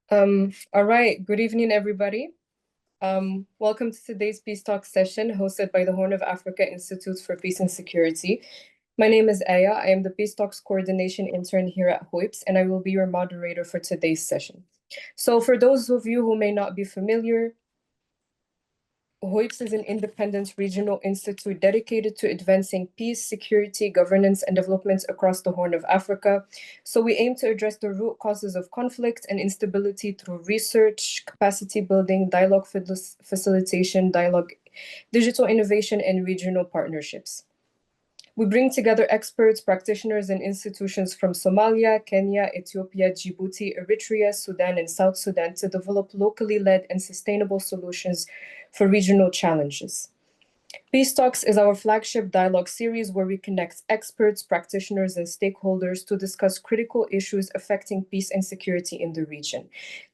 All right. Good evening, everybody. Welcome to today's Peace Talk session hosted by the Horn of Africa Institute for Peace and Security. My name is Aya. I am the Peace Talks coordination intern here at HOIPS, and I will be your moderator for today's session. So for those of you who may not be familiar, HOIPS is an independent regional institute dedicated to advancing peace, security, governance, and development across the Horn of Africa. So we aim to address the root causes of conflict and instability through research, capacity building, dialogue facilitation, digital innovation, and regional partnerships. We bring together experts, practitioners, and institutions from Somalia, Kenya, Ethiopia, Djibouti, Eritrea, Sudan, and South Sudan to develop locally led and sustainable solutions for regional challenges. Peace Talks is our flagship dialogue series where we connect experts, practitioners, and stakeholders to discuss critical issues affecting peace and security in the region.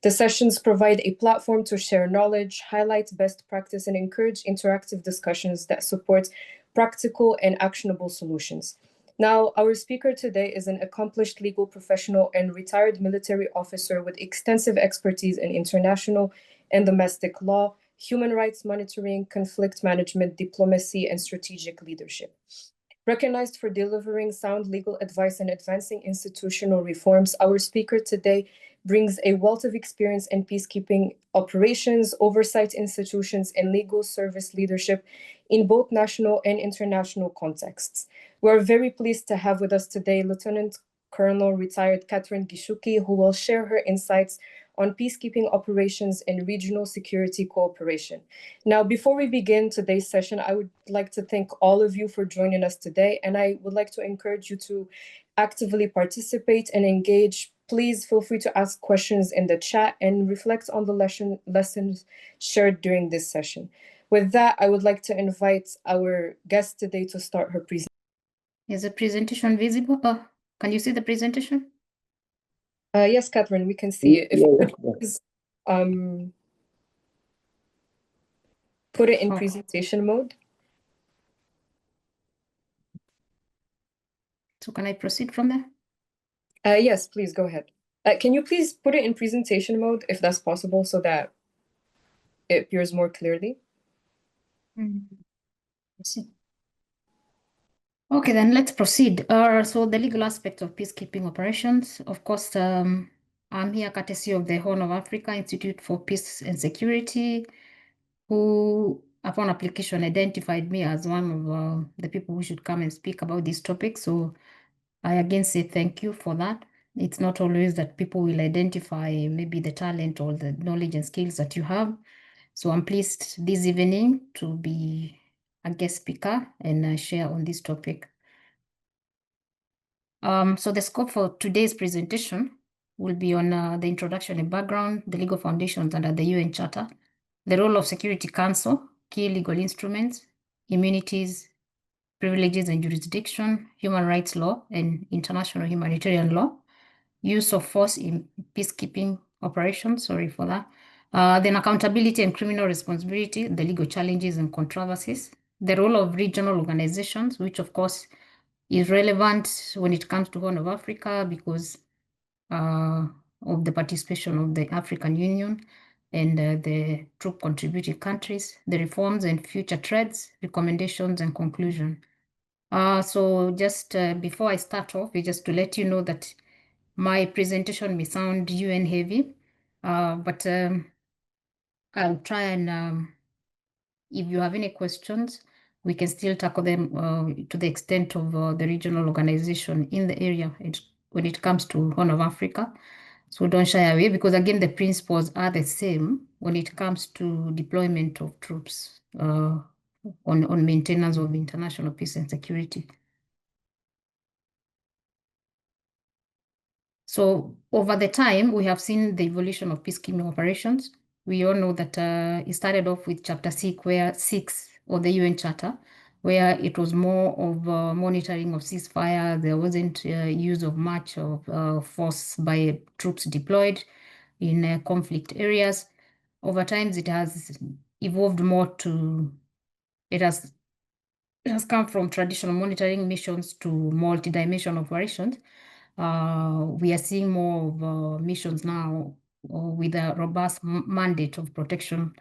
The sessions provide a platform to share knowledge, highlight best practice, and encourage interactive discussions that support practical and actionable solutions. Now, our speaker today is an accomplished legal professional and retired military officer with extensive expertise in international and domestic law, human rights monitoring, conflict management, diplomacy, and strategic leadership. Recognized for delivering sound legal advice and advancing institutional reforms, our speaker today brings a wealth of experience in peacekeeping operations, oversight institutions, and legal service leadership in both national and international contexts. We're very pleased to have with us today Lieutenant Colonel retired Catherine Gishuki, who will share her insights on peacekeeping operations and regional security cooperation. Now, before we begin today's session, I would like to thank all of you for joining us today, and I would like to encourage you to actively participate and engage. Please feel free to ask questions in the chat and reflect on the lessons shared during this session. With that, I would like to invite our guest today to start her presentation. Is the presentation visible? Oh, can you see the presentation? Yes, Catherine, we can see it. If you could please put it in presentation mode. So can I proceed from there? Yes, please go ahead. Can you please put it in presentation mode if that's possible so that it appears more clearly? Let's see. Okay, then let's proceed. So the legal aspect of peacekeeping operations, of course, I'm here courtesy of the Horn of Africa Institute for Peace and Security, who, upon application, identified me as one of the people who should come and speak about this topic. So I again say thank you for that. It's not always that people will identify maybe the talent or the knowledge and skills that you have. So I'm pleased this evening to be a guest speaker and share on this topic. So the scope for today's presentation will be on the introduction and background, the legal foundations under the UN Charter, the role of Security Council, key legal instruments, immunities, privileges and jurisdiction, human rights law and international humanitarian law, use of force in peacekeeping operations, sorry for that, then accountability and criminal responsibility, the legal challenges and controversies, the role of regional organizations, which of course is relevant when it comes to Horn of Africa because of the participation of the African Union and the troop contributing countries, the reforms and future trends, recommendations and conclusion. So just before I start off, just to let you know that my presentation may sound UN heavy, but I'll try and if you have any questions, we can still tackle them to the extent of the regional organization in the area when it comes to Horn of Africa. So don't shy away because again, the principles are the same when it comes to deployment of troops on maintenance of international peace and security. So over the time, we have seen the evolution of peacekeeping operations. We all know that it started off with Chapter 6 of the UN Charter, where it was more of monitoring of ceasefire. There wasn't use of much of force by troops deployed in conflict areas. Over time, it has evolved more to, it has come from traditional monitoring missions to multi-dimensional operations. We are seeing more of missions now or with a robust mandate of protection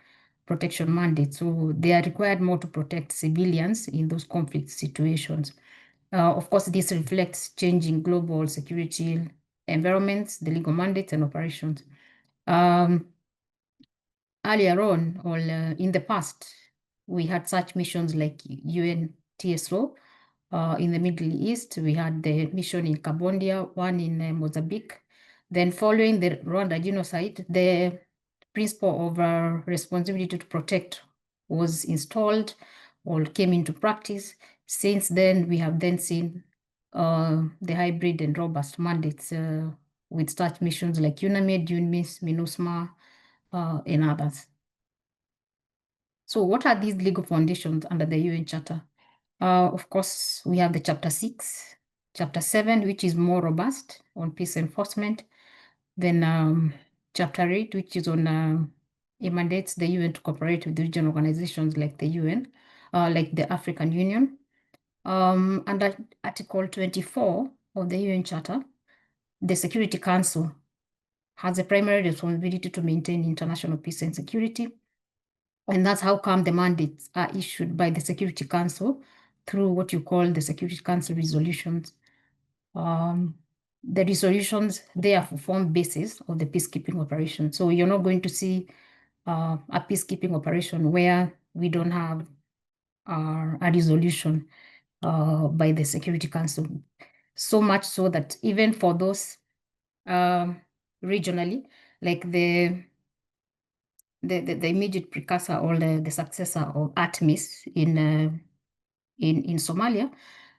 mandate. So they are required more to protect civilians in those conflict situations. Of course, this reflects changing global security environments, the legal mandates and operations. Earlier on, or in the past, we had such missions like UN TSO in the Middle East. We had the mission in Cambodia, one in Mozambique. Then following the Rwanda genocide, the principle of responsibility to protect was installed or came into practice. Since then, we have then seen the hybrid and robust mandates with such missions like UNAMID, UNMISS, MINUSMA, and others. So what are these legal foundations under the UN Charter? Of course, we have the Chapter 6, Chapter 7, which is more robust on peace enforcement. Then Chapter 8, which is on it mandates the UN to cooperate with regional organizations like the UN, like the African Union. Under Article 24 of the UN Charter, the Security Council has a primary responsibility to maintain international peace and security. And that's how come the mandates are issued by the Security Council through what you call the Security Council resolutions. The resolutions, they are form basis of the peacekeeping operation. So you're not going to see a peacekeeping operation where we don't have a resolution by the Security Council. So much so that even for those regionally, like the immediate precursor or the successor of ATMIS in Somalia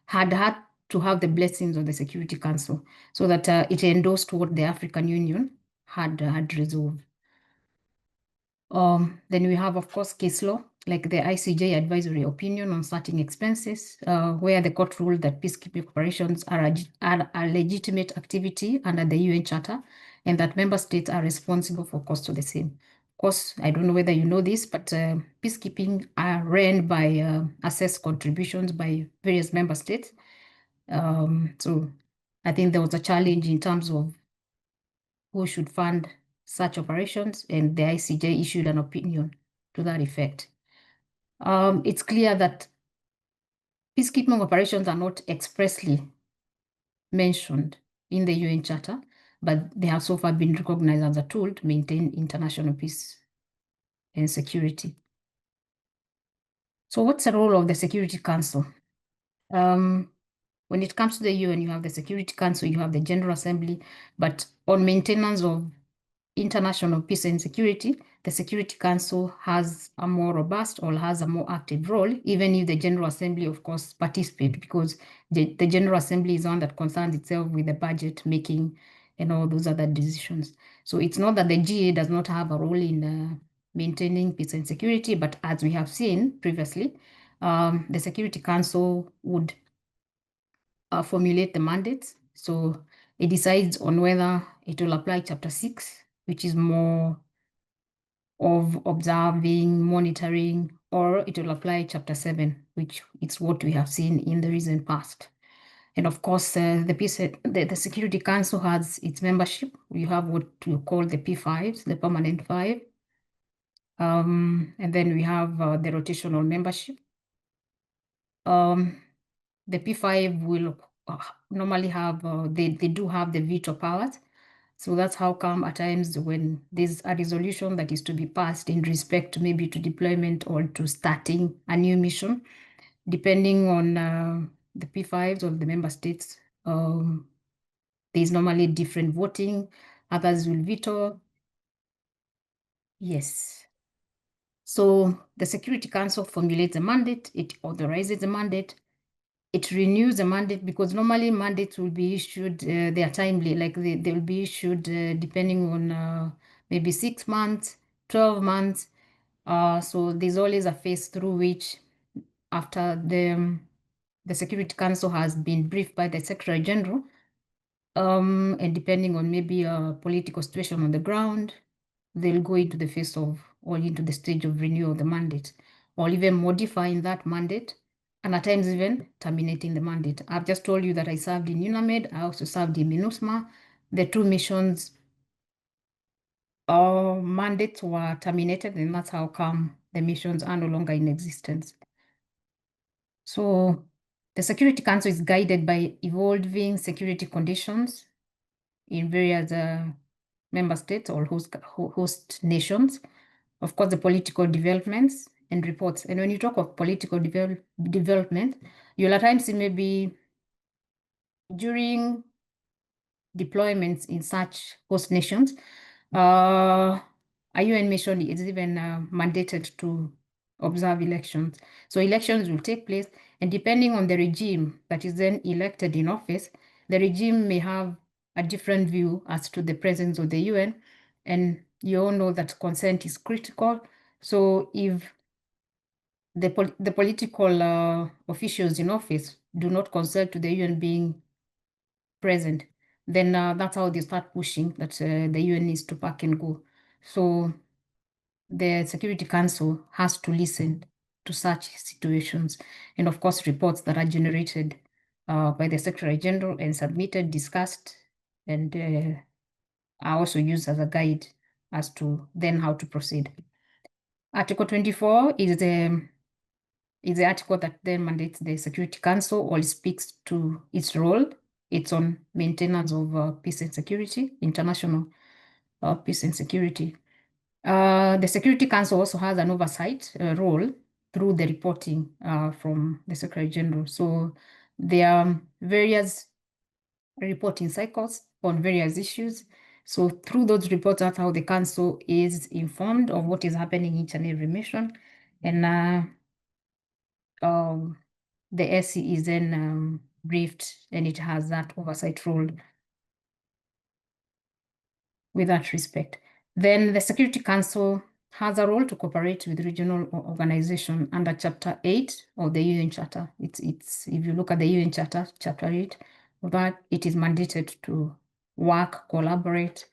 had to have the blessings of the Security Council so that it endorsed what the African Union had resolved. Then we have, of course, case law, like the ICJ advisory opinion on starting expenses, where the court ruled that peacekeeping operations are a legitimate activity under the UN Charter, and that member states are responsible for cost of the same. Of course, I don't know whether you know this, but peacekeeping are ran by assessed contributions by various member states. So I think there was a challenge in terms of who should fund such operations, and the ICJ issued an opinion to that effect. It's clear that peacekeeping operations are not expressly mentioned in the UN Charter, but they have so far been recognized as a tool to maintain international peace and security. So what's the role of the Security Council? When it comes to the UN, you have the Security Council, you have the General Assembly, but on maintenance of international peace and security, the Security Council has a more robust or has a more active role, even if the General Assembly, of course, participates, because the General Assembly is one that concerns itself with the budget making and all those other decisions. So it's not that the GA does not have a role in maintaining peace and security, but as we have seen previously, the Security Council would formulate the mandates. So it decides on whether it will apply Chapter 6, which is more of observing, monitoring, or it will apply Chapter 7, which is what we have seen in the recent past. And of course, the Security Council has its membership. We have what we call the P5s, the permanent five. And then we have the rotational membership. The P5 will normally have, they do have the veto powers. So that's how come at times when there's a resolution that is to be passed in respect maybe to deployment or to starting a new mission, depending on the P5s of the member states, there's normally different voting. Others will veto. Yes. So the Security Council formulates a mandate, it authorizes the mandate, it renews the mandate, because normally mandates will be issued, they are timely, like they will be issued depending on maybe 6 months, 12 months. So there's always a phase through which after the Security Council has been briefed by the Secretary General, and depending on maybe a political situation on the ground, they'll go into the phase of, or into the stage of renewal of the mandate, or even modifying that mandate, and at times even terminating the mandate. I've just told you that I served in UNAMID. I also served in MINUSMA. The two missions mandates were terminated, and that's how come the missions are no longer in existence. So the Security Council is guided by evolving security conditions in various member states or host nations. Of course, the political developments and reports. And when you talk of political development, you'll at times see maybe during deployments in such host nations, a UN mission is even mandated to observe elections. So elections will take place, and depending on the regime that is then elected in office, the regime may have a different view as to the presence of the UN. And you all know that consent is critical. So if the political officials in office do not consent to the UN being present, then that's how they start pushing that the UN needs to pack and go. So the Security Council has to listen to such situations, and of course reports that are generated by the Secretary General and submitted, discussed, and are also used as a guide as to then how to proceed. Article 24 is the article that then mandates the Security Council or speaks to its role. It's on maintenance of peace and security, international peace and security. The Security Council also has an oversight role through the reporting from the Secretary General. So there are various reporting cycles on various issues. So through those reports, that's how the Council is informed of what is happening in each and every mission. And the SC is then briefed, and it has that oversight role with that respect. Then the Security Council has a role to cooperate with regional organization under Chapter 8 of the UN Charter. It's if you look at the UN Charter, Chapter 8, that it is mandated to work, collaborate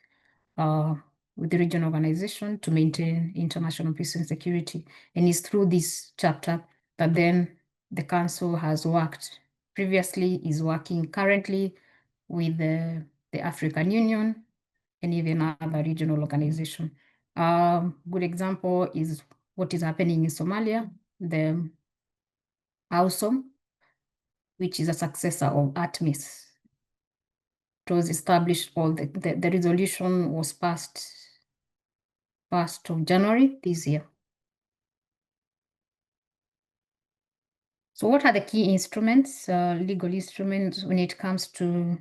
with the regional organization to maintain international peace and security. And it's through this chapter that then the Council has worked previously, is working currently with the African Union, and even other regional organization. Good example is what is happening in Somalia, the AUSOM, which is a successor of ATMIS. It was established, or the resolution was passed 1st of January this year. So what are the key instruments, legal instruments, when it comes to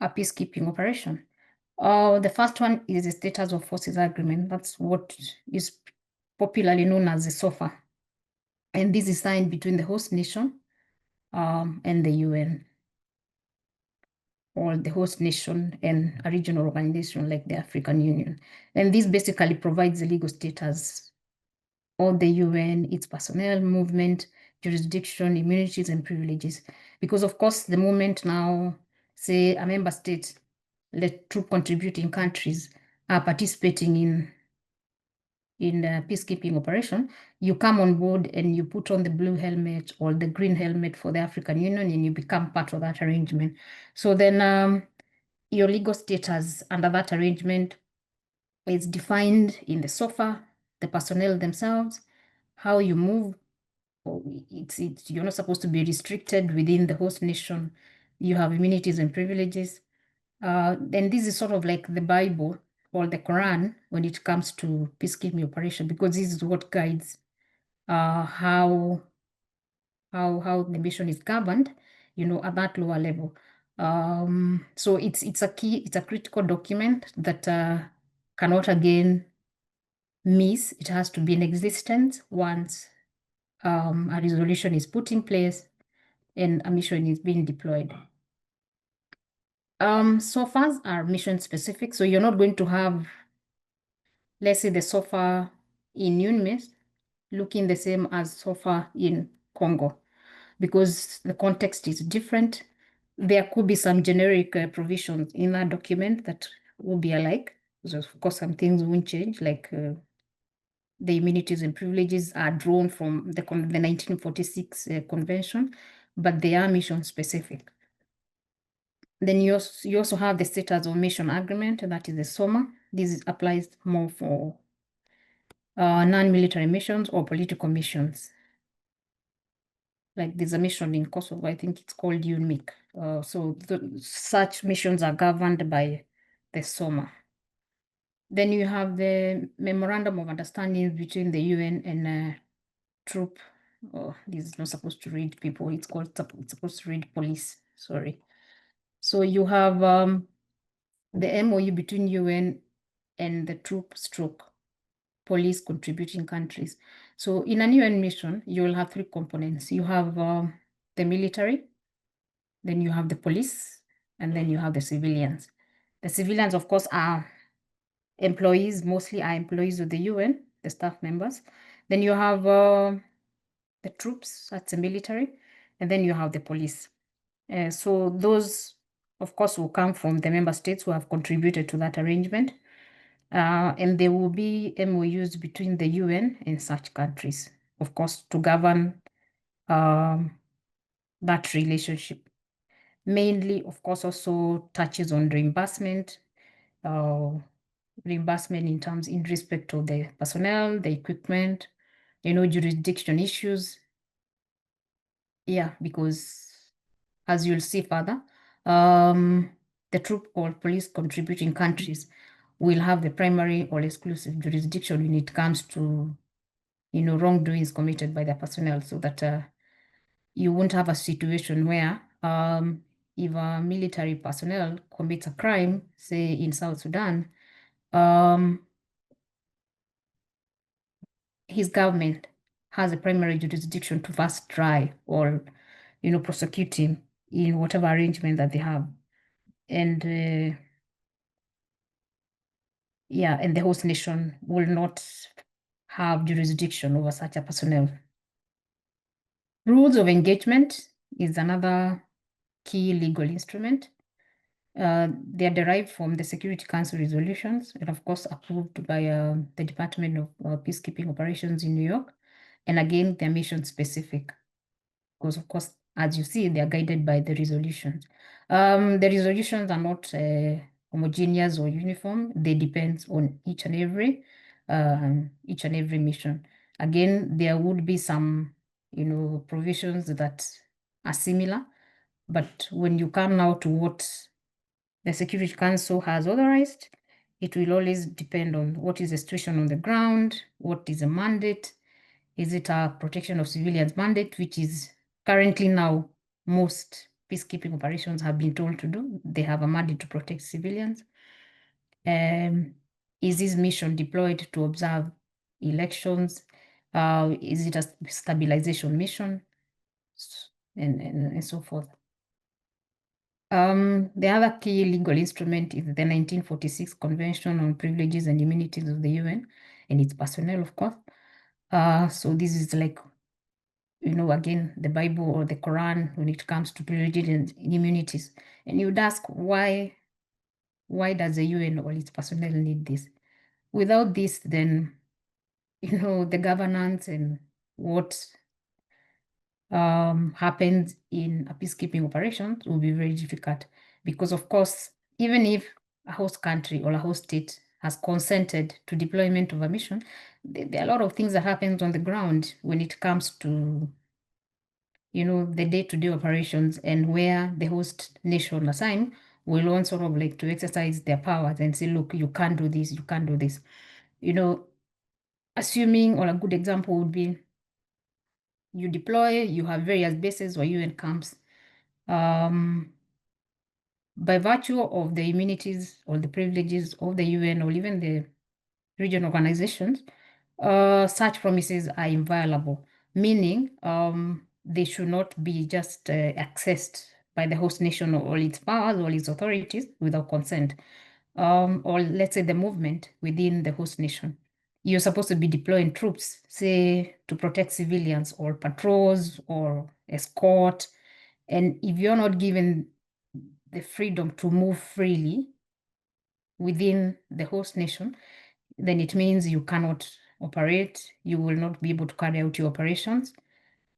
a peacekeeping operation? The first one is the Status of Forces Agreement. That's what is popularly known as the SOFA. And this is signed between the host nation and the UN, or the host nation and a regional organization like the African Union. And this basically provides the legal status of the UN, its personnel, movement, jurisdiction, immunities, and privileges. Because of course, the moment now, say a member state, the troop contributing countries are participating in peacekeeping operation, you come on board and you put on the blue helmet or the green helmet for the African Union, and you become part of that arrangement. So then your legal status under that arrangement is defined in the SOFA, the personnel themselves, how you move. You're not supposed to be restricted within the host nation. You have immunities and privileges. And this is sort of like the Bible or the Quran when it comes to peacekeeping operation, because this is what guides how the mission is governed, at that lower level. So it's a critical document that cannot again miss. It has to be in existence once a resolution is put in place and a mission is being deployed. SOFAs are mission specific, so you're not going to have, let's say, the SOFA in UNMISS looking the same as SOFA in Congo, because the context is different. There could be some generic provisions in that document that will be alike. So of course, some things won't change, like the immunities and privileges are drawn from the 1946 convention, but they are mission specific. Then you also have the status of mission agreement, that is the SOMA. This applies more for non-military missions or political missions. Like there's a mission in Kosovo, I think it's called UNMIC. So such missions are governed by the SOMA. Then you have the Memorandum of Understanding between the UN and troop. Oh, this is not supposed to read people. It's supposed to read police. Sorry. So you have the MOU between UN and the troop stroke police contributing countries. So in an UN mission, you will have three components. You have the military, then you have the police, and then you have the civilians. The civilians, of course, are employees, mostly are employees of the UN, the staff members. Then you have the troops, that's the military, and then you have the police. So those, of course, will come from the member states who have contributed to that arrangement. And there will be MOUs between the UN and such countries, of course, to govern that relationship. Mainly, of course, also touches on reimbursement, reimbursement in respect of the personnel, the equipment, jurisdiction issues. Yeah, because as you'll see further, the troop or police contributing countries will have the primary or exclusive jurisdiction when it comes to, wrongdoings committed by their personnel, so that you won't have a situation where if a military personnel commits a crime, say in South Sudan, his government has a primary jurisdiction to first try or, prosecute him in whatever arrangement that they have. And and the host nation will not have jurisdiction over such a personnel. Rules of engagement is another key legal instrument. They are derived from the Security Council resolutions and, of course, approved by the Department of Peacekeeping Operations in New York. And again, they're mission specific because, of course, as you see, they are guided by the resolutions. The resolutions are not homogeneous or uniform. They depend on each and every mission. Again, there would be some, provisions that are similar, but when you come now to what the Security Council has authorized, it will always depend on what is the situation on the ground, what is the mandate. Is it a protection of civilians mandate, which is currently now most peacekeeping operations have been told to do? They have a mandate to protect civilians. Is this mission deployed to observe elections? Is it a stabilization mission? And so forth. The other key legal instrument is the 1946 Convention on Privileges and Immunities of the UN and its personnel, of course. So this is like, again, the Bible or the Quran when it comes to privileges and immunities. And you'd ask, why does the UN or its personnel need this? Without this, then, the governance and what happens in a peacekeeping operation will be very difficult because, of course, even if a host country or a host state has consented to deployment of a mission, there are a lot of things that happens on the ground when it comes to, the day-to-day operations, and where the host nation assigned will want sort of like to exercise their powers and say, look, you can't do this, you can't do this. Assuming, or a good example would be, you deploy, you have various bases or UN camps. By virtue of the immunities or the privileges of the UN or even the regional organizations, such promises are inviolable, meaning they should not be just accessed by the host nation or its powers or its authorities without consent, or let's say the movement within the host nation. You're supposed to be deploying troops, say, to protect civilians or patrols or escort. And if you're not given the freedom to move freely within the host nation, then it means you cannot operate, you will not be able to carry out your operations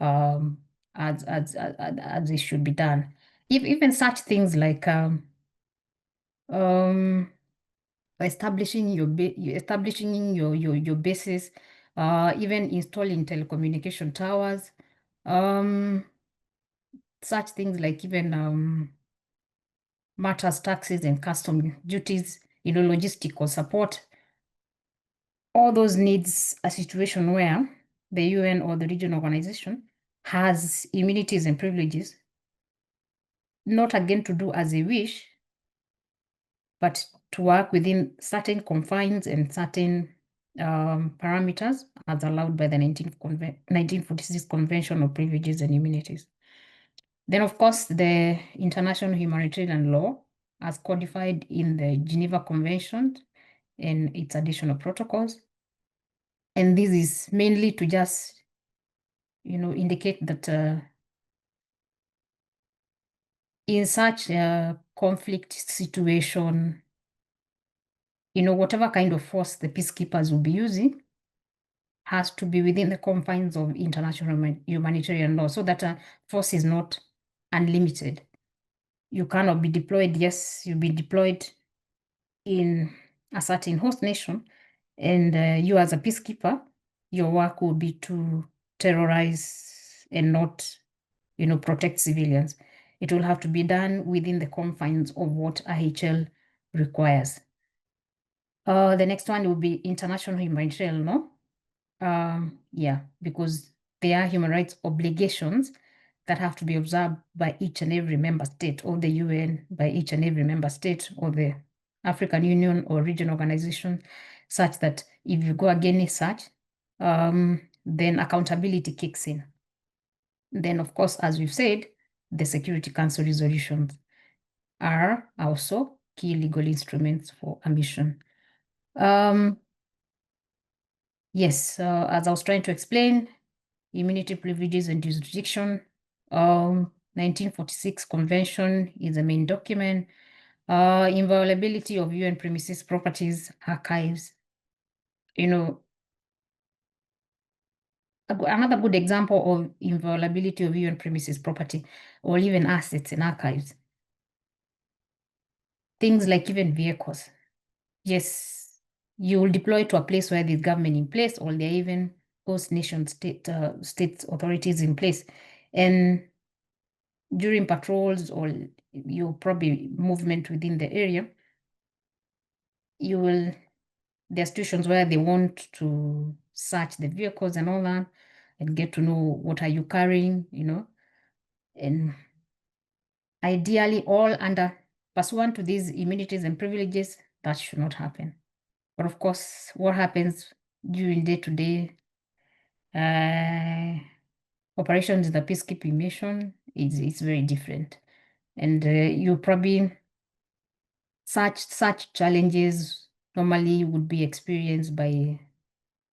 as it should be done. even such things like establishing your bases, even installing telecommunication towers, such things like even matters, taxes and custom duties, logistical support. All those needs a situation where the UN or the regional organization has immunities and privileges, not again to do as they wish, but to work within certain confines and certain parameters as allowed by the 1946 Convention of Privileges and Immunities. Then, of course, the international humanitarian law as codified in the Geneva Convention and its additional protocols. And this is mainly to just, indicate that in such a conflict situation, whatever kind of force the peacekeepers will be using has to be within the confines of international humanitarian law so that force is not unlimited. You cannot be deployed. Yes, you'll be deployed in a certain host nation, and you as a peacekeeper, your work will be to terrorize and not, protect civilians. It will have to be done within the confines of what IHL requires. The next one will be international humanitarian law. Yeah, because there are human rights obligations that have to be observed by each and every member state of the UN, by each and every member state of the African Union or regional organization, such that if you go against such, then accountability kicks in. Then, of course, as we've said, the Security Council resolutions are also key legal instruments for a mission. Yes, as I was trying to explain, immunity, privileges, and jurisdiction. 1946 Convention is the main document. Inviolability of UN premises, properties, archives. Another good example of inviolability of UN premises, property, or even assets and archives. Things like even vehicles. Yes, you will deploy to a place where there's government in place, or there are even host nation state authorities in place. And during patrols or your probably movement within the area, there are situations where they want to search the vehicles and all that and get to know what are you carrying, and ideally all under pursuant to these immunities and privileges, that should not happen. But of course, what happens during day-to-day operations in the peacekeeping mission is very different. And you probably such challenges normally would be experienced by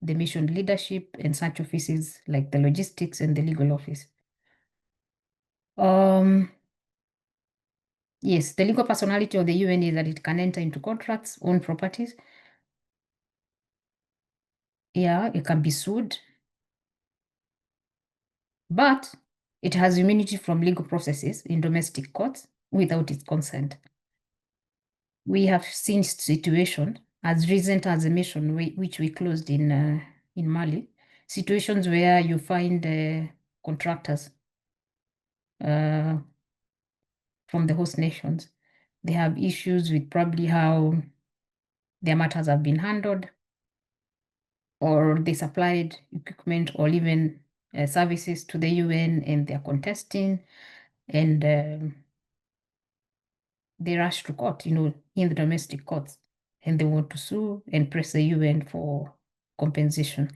the mission leadership and such offices like the logistics and the legal office. Yes, the legal personality of the UN is that it can enter into contracts, own properties. Yeah, it can be sued, but it has immunity from legal processes in domestic courts without its consent. We have seen situations as recent as a mission which we closed in Mali, situations where you find contractors from the host nations. They have issues with probably how their matters have been handled, or they supplied equipment or even services to the UN and they're contesting, and they rush to court, in the domestic courts, and they want to sue and press the UN for compensation.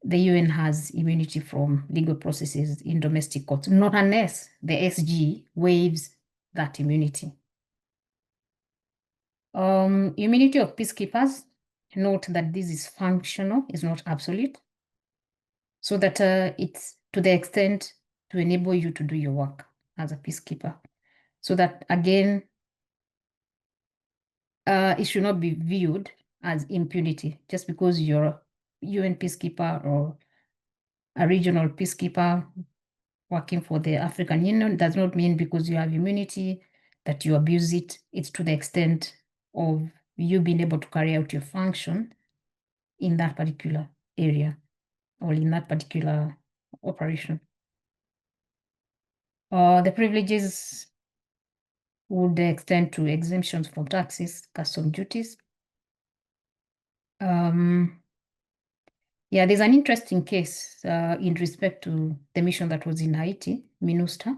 The UN has immunity from legal processes in domestic courts, not unless the SG waives that immunity. Immunity of peacekeepers, note that this is functional, is not absolute, so that it's to the extent to enable you to do your work as a peacekeeper. So that, again, it should not be viewed as impunity just because you're a UN peacekeeper or a regional peacekeeper. working for the African Union does not mean because you have immunity that you abuse it. It's to the extent of you being able to carry out your function in that particular area or in that particular operation. The privileges would extend to exemptions from taxes, custom duties. Yeah, there's an interesting case in respect to the mission that was in Haiti, MINUSTA,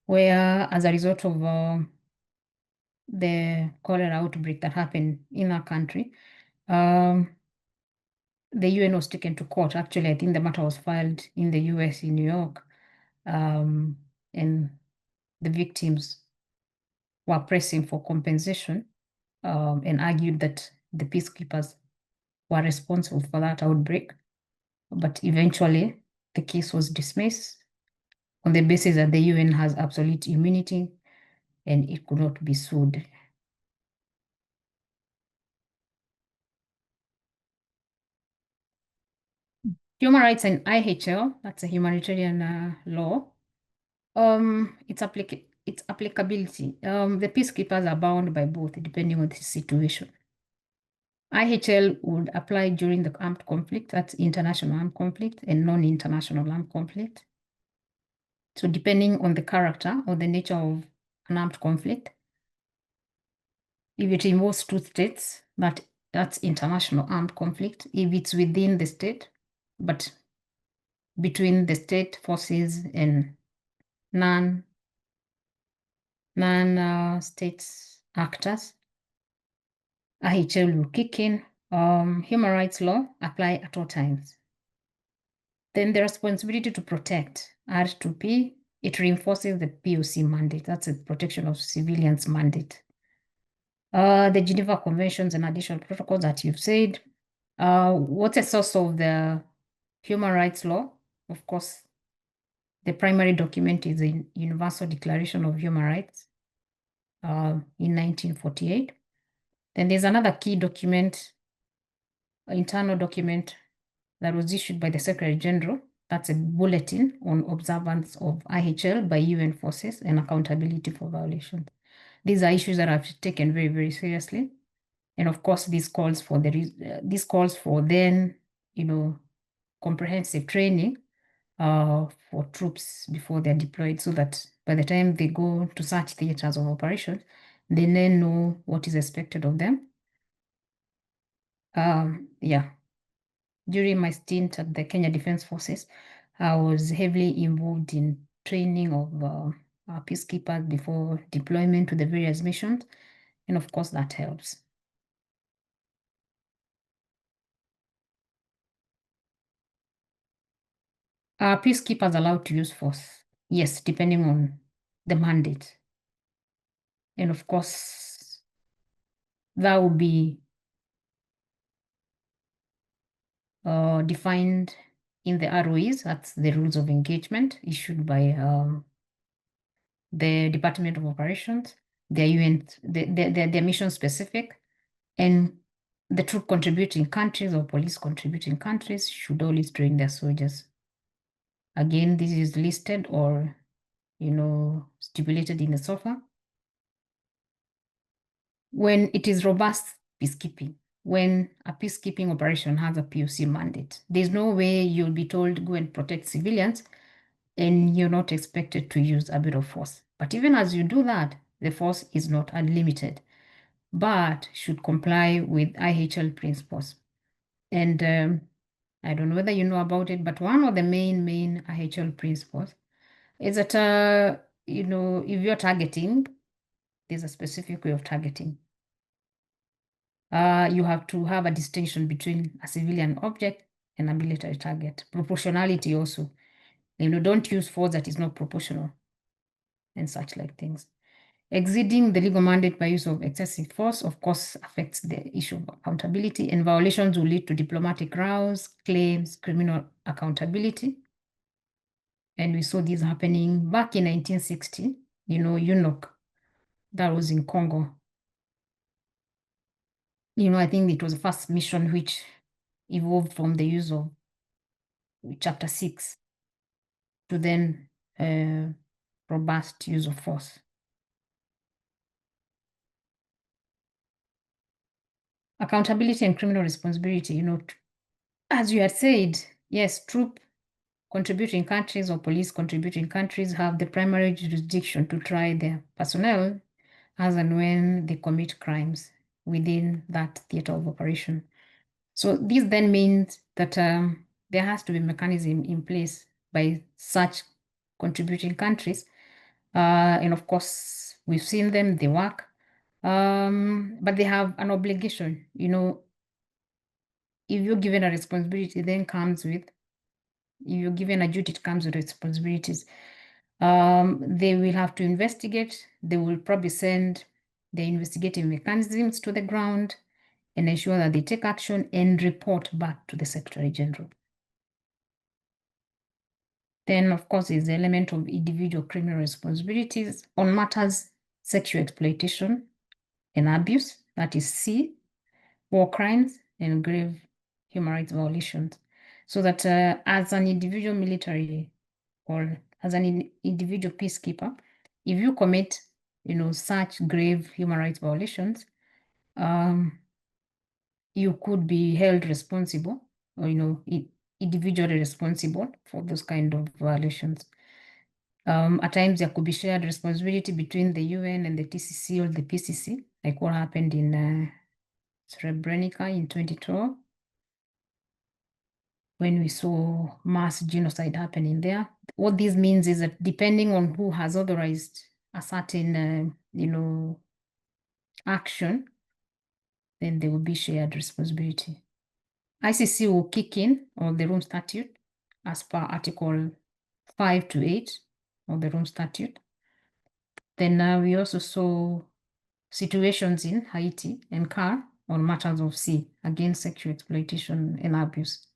where as a result of the cholera outbreak that happened in our country, the UN was taken to court. Actually, I think the matter was filed in the US in New York, and the victims were pressing for compensation and argued that the peacekeepers were responsible for that outbreak. But eventually, the case was dismissed on the basis that the UN has absolute immunity and it could not be sued. Human rights and IHL, that's a humanitarian law. Its applicability. The peacekeepers are bound by both depending on the situation. IHL would apply during the armed conflict, that's international armed conflict and non-international armed conflict. So depending on the character or the nature of an armed conflict, if it involves two states, that's international armed conflict. If it's within the state, but between the state forces and non-state actors, IHL will kick in. Human rights law apply at all times. Then the responsibility to protect, R2P, it reinforces the POC mandate. That's a protection of civilians mandate. The Geneva Conventions and additional protocols that you've said. What's the source of the human rights law? Of course, the primary document is the Universal Declaration of Human Rights in 1948. Then there's another key document, internal document that was issued by the Secretary General. That's a bulletin on observance of IHL by UN forces and accountability for violations. These are issues that I've taken very, very seriously. And of course, this calls for then, comprehensive training for troops before they're deployed, so that by the time they go to such theaters of operations, they then know what is expected of them. Yeah. During my stint at the Kenya Defense Forces, I was heavily involved in training of our peacekeepers before deployment to the various missions. And of course, that helps. Are peacekeepers allowed to use force? Yes, depending on the mandate. And of course, that will be defined in the ROEs. That's the rules of engagement issued by the Department of Operations. They're UN, they're mission specific, and the troop contributing countries or police contributing countries should always train their soldiers. Again, this is listed or stipulated in the SOFA. When it is robust peacekeeping, when a peacekeeping operation has a POC mandate, there's no way you'll be told go and protect civilians and you're not expected to use a bit of force. But even as you do that, the force is not unlimited, but should comply with IHL principles. And I don't know whether you know about it, but one of the main IHL principles is that, if you're targeting, there's a specific way of targeting. You have to have a distinction between a civilian object and a military target. Proportionality also. Don't use force that is not proportional and such like things. Exceeding the legal mandate by use of excessive force, of course, affects the issue of accountability, and violations will lead to diplomatic rows, claims, criminal accountability. And we saw this happening back in 1960, UNOC, that was in Congo. I think it was the first mission which evolved from the use of Chapter 6 to then robust use of force. Accountability and criminal responsibility, as you had said, yes, troop contributing countries or police contributing countries have the primary jurisdiction to try their personnel as and when they commit crimes within that theater of operation. So this then means that there has to be a mechanism in place by such contributing countries. And of course, we've seen them, they work, but they have an obligation. If you're given a responsibility, then comes with, if you're given a duty, it comes with responsibilities. They will have to investigate. They will probably send their investigative mechanisms to the ground and ensure that they take action and report back to the Secretary General. Then, of course, is the element of individual criminal responsibilities on matters sexual exploitation and abuse, that is C, war crimes and grave human rights violations. So that as an individual military or as an individual peacekeeper, if you commit, such grave human rights violations, you could be held responsible or, individually responsible for those kind of violations. At times, there could be shared responsibility between the UN and the TCC or the PCC, like what happened in Srebrenica in 2012, when we saw mass genocide happening there. What this means is that depending on who has authorized a certain, action, then there will be shared responsibility. ICC will kick in on the Rome Statute as per Article 5 to 8 of the Rome Statute. Then we also saw situations in Haiti and CAR on matters of sea against sexual exploitation and abuse.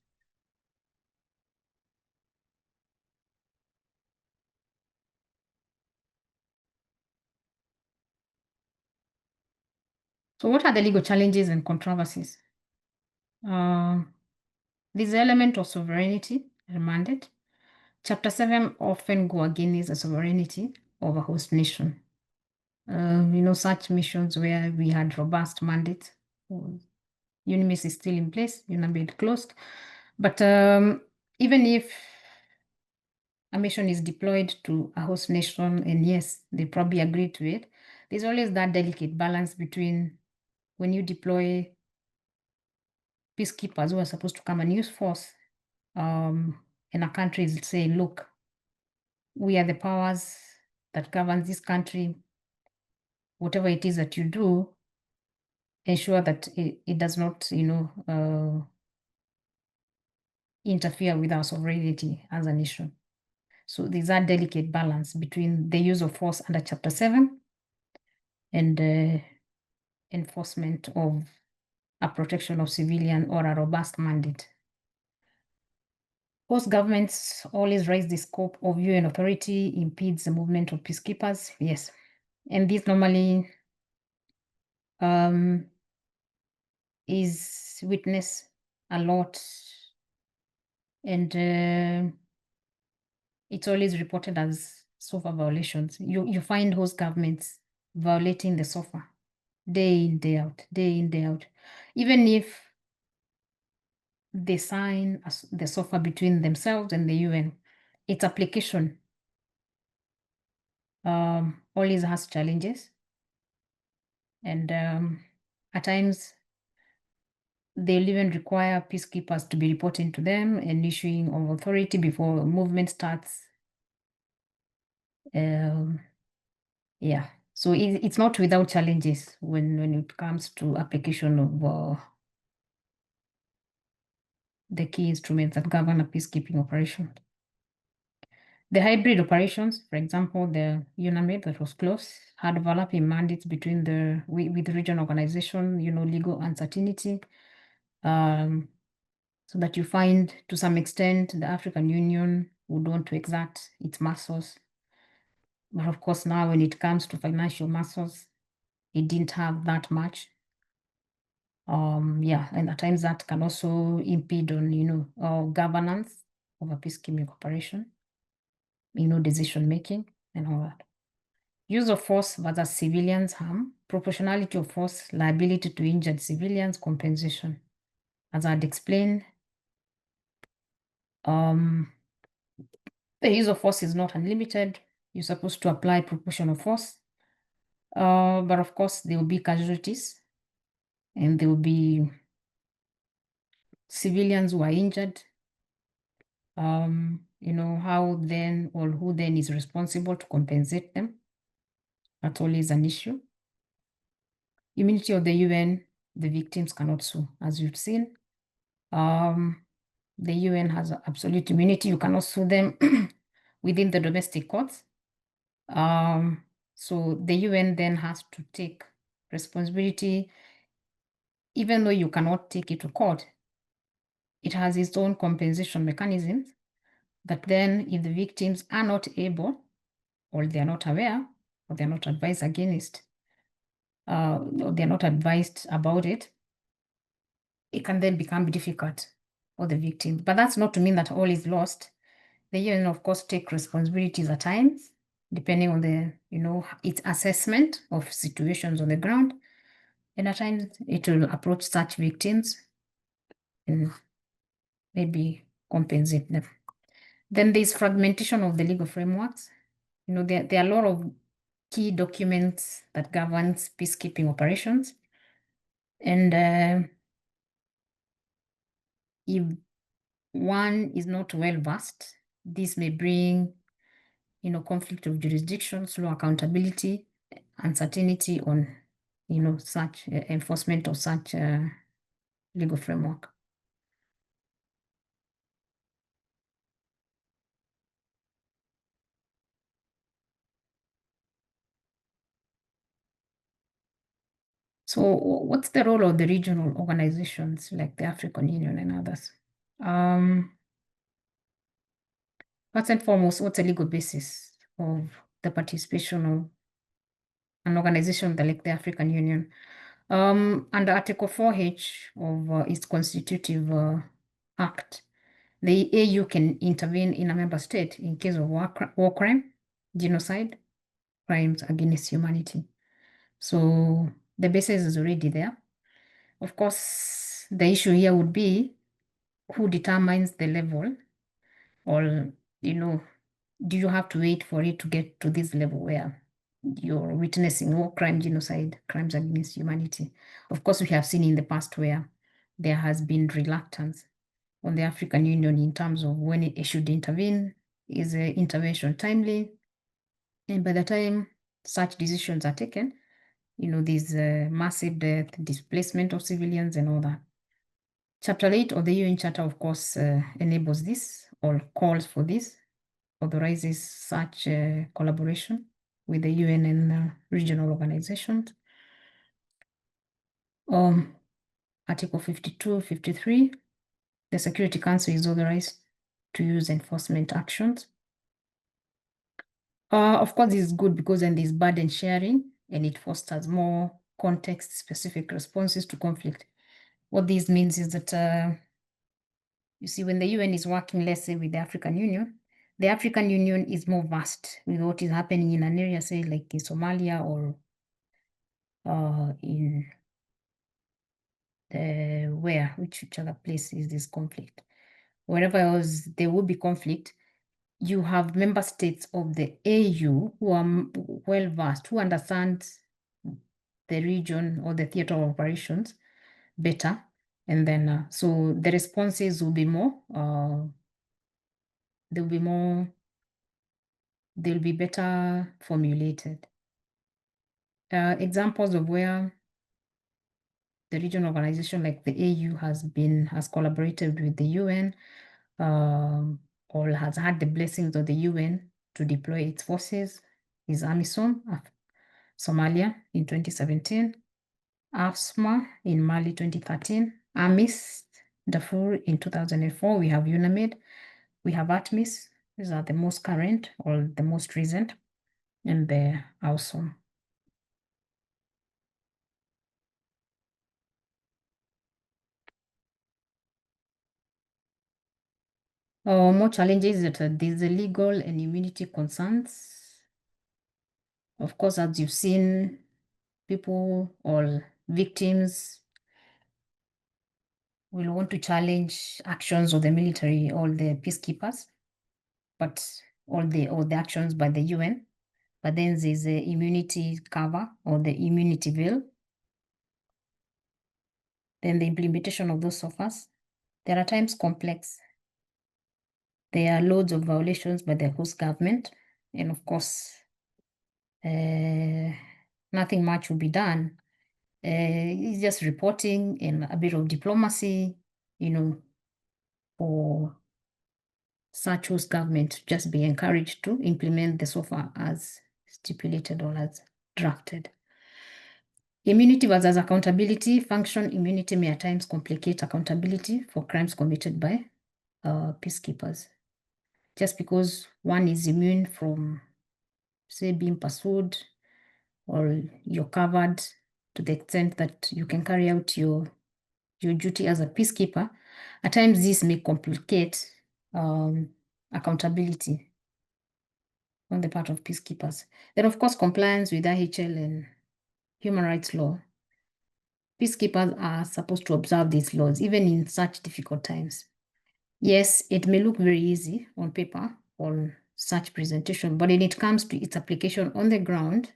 So what are the legal challenges and controversies? This element of sovereignty and mandate. Chapter 7 often go against the sovereignty of a host nation. Such missions where we had robust mandate. UNIMIS is still in place, UNAMID closed. But even if a mission is deployed to a host nation, and yes, they probably agree to it, there's always that delicate balance between when you deploy peacekeepers who are supposed to come and use force, and a country is saying, look, we are the powers that governs this country. Whatever it is that you do, ensure that it does not, interfere with our sovereignty as a nation. So there's a delicate balance between the use of force under Chapter 7 and enforcement of a protection of civilian or a robust mandate. Host governments always raise the scope of UN authority, impedes the movement of peacekeepers. Yes. And this normally is witnessed a lot, and it's always reported as SOFA violations. You find host governments violating the SOFA day in, day out, day in, day out. Even if they sign the SOFA between themselves and the UN, its application always has challenges. And at times, they'll even require peacekeepers to be reporting to them and issuing of authority before movement starts. Yeah, so it's not without challenges when it comes to application of the key instruments that govern a peacekeeping operation. The hybrid operations, for example, the UNAMID that was close, had overlapping mandates between with the regional organization, legal uncertainty, so that you find, to some extent, the African Union would want to exert its muscles. But of course, now when it comes to financial muscles, it didn't have that much. Yeah, and at times that can also impede on, governance of a peacekeeping operation. decision making and all that. Use of force versus civilians harm, proportionality of force, liability to injured civilians, compensation. As I'd explained, the use of force is not unlimited. You're supposed to apply proportional force. But of course, there will be casualties and there will be civilians who are injured. How then or who then is responsible to compensate them? That's always an issue. Immunity of the UN, the victims cannot sue, as you've seen. The UN has absolute immunity. You cannot sue them within the domestic courts. So the UN then has to take responsibility, even though you cannot take it to court. It has its own compensation mechanisms that then if the victims are not able, or they are not aware, or they're not advised against, or they're not advised about it, it can then become difficult for the victim. But that's not to mean that all is lost. The UN, of course, take responsibilities at times, depending on the, its assessment of situations on the ground. And at times it will approach such victims and maybe compensate them. Then there's fragmentation of the legal frameworks. There are a lot of key documents that governs peacekeeping operations. And if one is not well versed, this may bring, conflict of jurisdiction, slow accountability, uncertainty on, such enforcement of such legal framework. So what's the role of the regional organizations like the African Union and others? First and foremost, what's the legal basis of the participation of an organization like the African Union? Under Article 4H of its constitutive act, the AU can intervene in a member state in case of war crime, genocide, crimes against humanity. So the basis is already there. Of course, the issue here would be who determines the level, or, do you have to wait for it to get to this level where you're witnessing war crime, genocide, crimes against humanity? Of course, we have seen in the past where there has been reluctance on the African Union in terms of when it should intervene. Is the intervention timely? And by the time such decisions are taken, there's massive death, displacement of civilians and all that. Chapter 8 of the UN Charter, of course, enables this or calls for this, authorizes such collaboration with the UN and regional organizations. Article 52, 53, the Security Council is authorized to use enforcement actions. Of course, this is good because then there's burden sharing and it fosters more context-specific responses to conflict. What this means is that, you see, when the UN is working, let's say, with the African Union is more vast with what is happening in an area, say, like in Somalia or in which other place is this conflict? Wherever else there will be conflict, you have member states of the AU who are well versed, who understand the region or the theater of operations better. And then, so the responses will be more, they'll be better formulated. Examples of where the regional organization like the AU has collaborated with the UN, or has had the blessings of the UN to deploy its forces is AMISOM, Somalia in 2017, AFSMA in Mali 2013, AMIS, Darfur in 2004. We have UNAMID, we have ATMIS. These are the most current or the most recent, and the AWSOM. More challenges that there's the legal and immunity concerns. Of course, as you've seen, people or victims will want to challenge actions of the military or the peacekeepers, but or the actions by the UN. But then there's the immunity cover or the immunity bill. Then the implementation of those SOFAs. There are times complex. There are loads of violations by the host government. And of course, nothing much will be done. It's just reporting and a bit of diplomacy, for such host government to just be encouraged to implement the SOFA as stipulated or as drafted. Immunity versus accountability. Function immunity may at times complicate accountability for crimes committed by peacekeepers. Just because one is immune from, say, being pursued, or you're covered to the extent that you can carry out your duty as a peacekeeper, at times this may complicate accountability on the part of peacekeepers. Then, of course, compliance with IHL and human rights law. Peacekeepers are supposed to observe these laws, even in such difficult times. Yes, it may look very easy on paper, on such presentation, but when it comes to its application on the ground,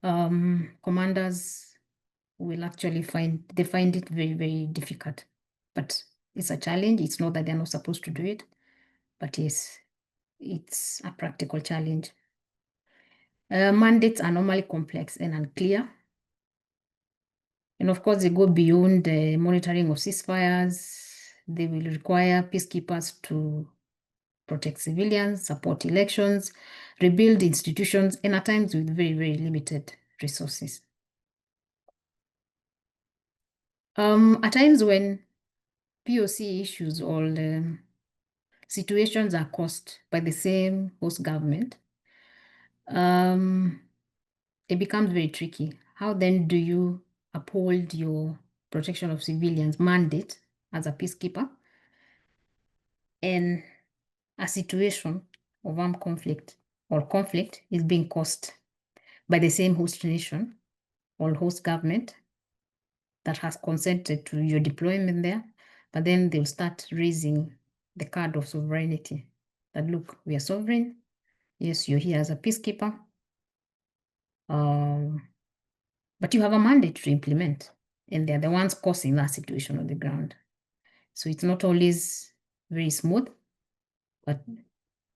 commanders will actually find it very, very difficult. But it's a challenge. It's not that they're not supposed to do it, but yes, it's a practical challenge. Mandates are normally complex and unclear. And of course, they go beyond the monitoring of ceasefires. They will require peacekeepers to protect civilians, support elections, rebuild institutions, and at times with very, very limited resources. At times when POC issues or situations are caused by the same host government, it becomes very tricky. How then do you uphold your protection of civilians mandate as a peacekeeper in a situation of armed conflict or conflict is being caused by the same host nation or host government that has consented to your deployment there, but then they'll start raising the card of sovereignty that, look, we are sovereign. Yes, you're here as a peacekeeper, but you have a mandate to implement, and they're the ones causing that situation on the ground. So it's not always very smooth, but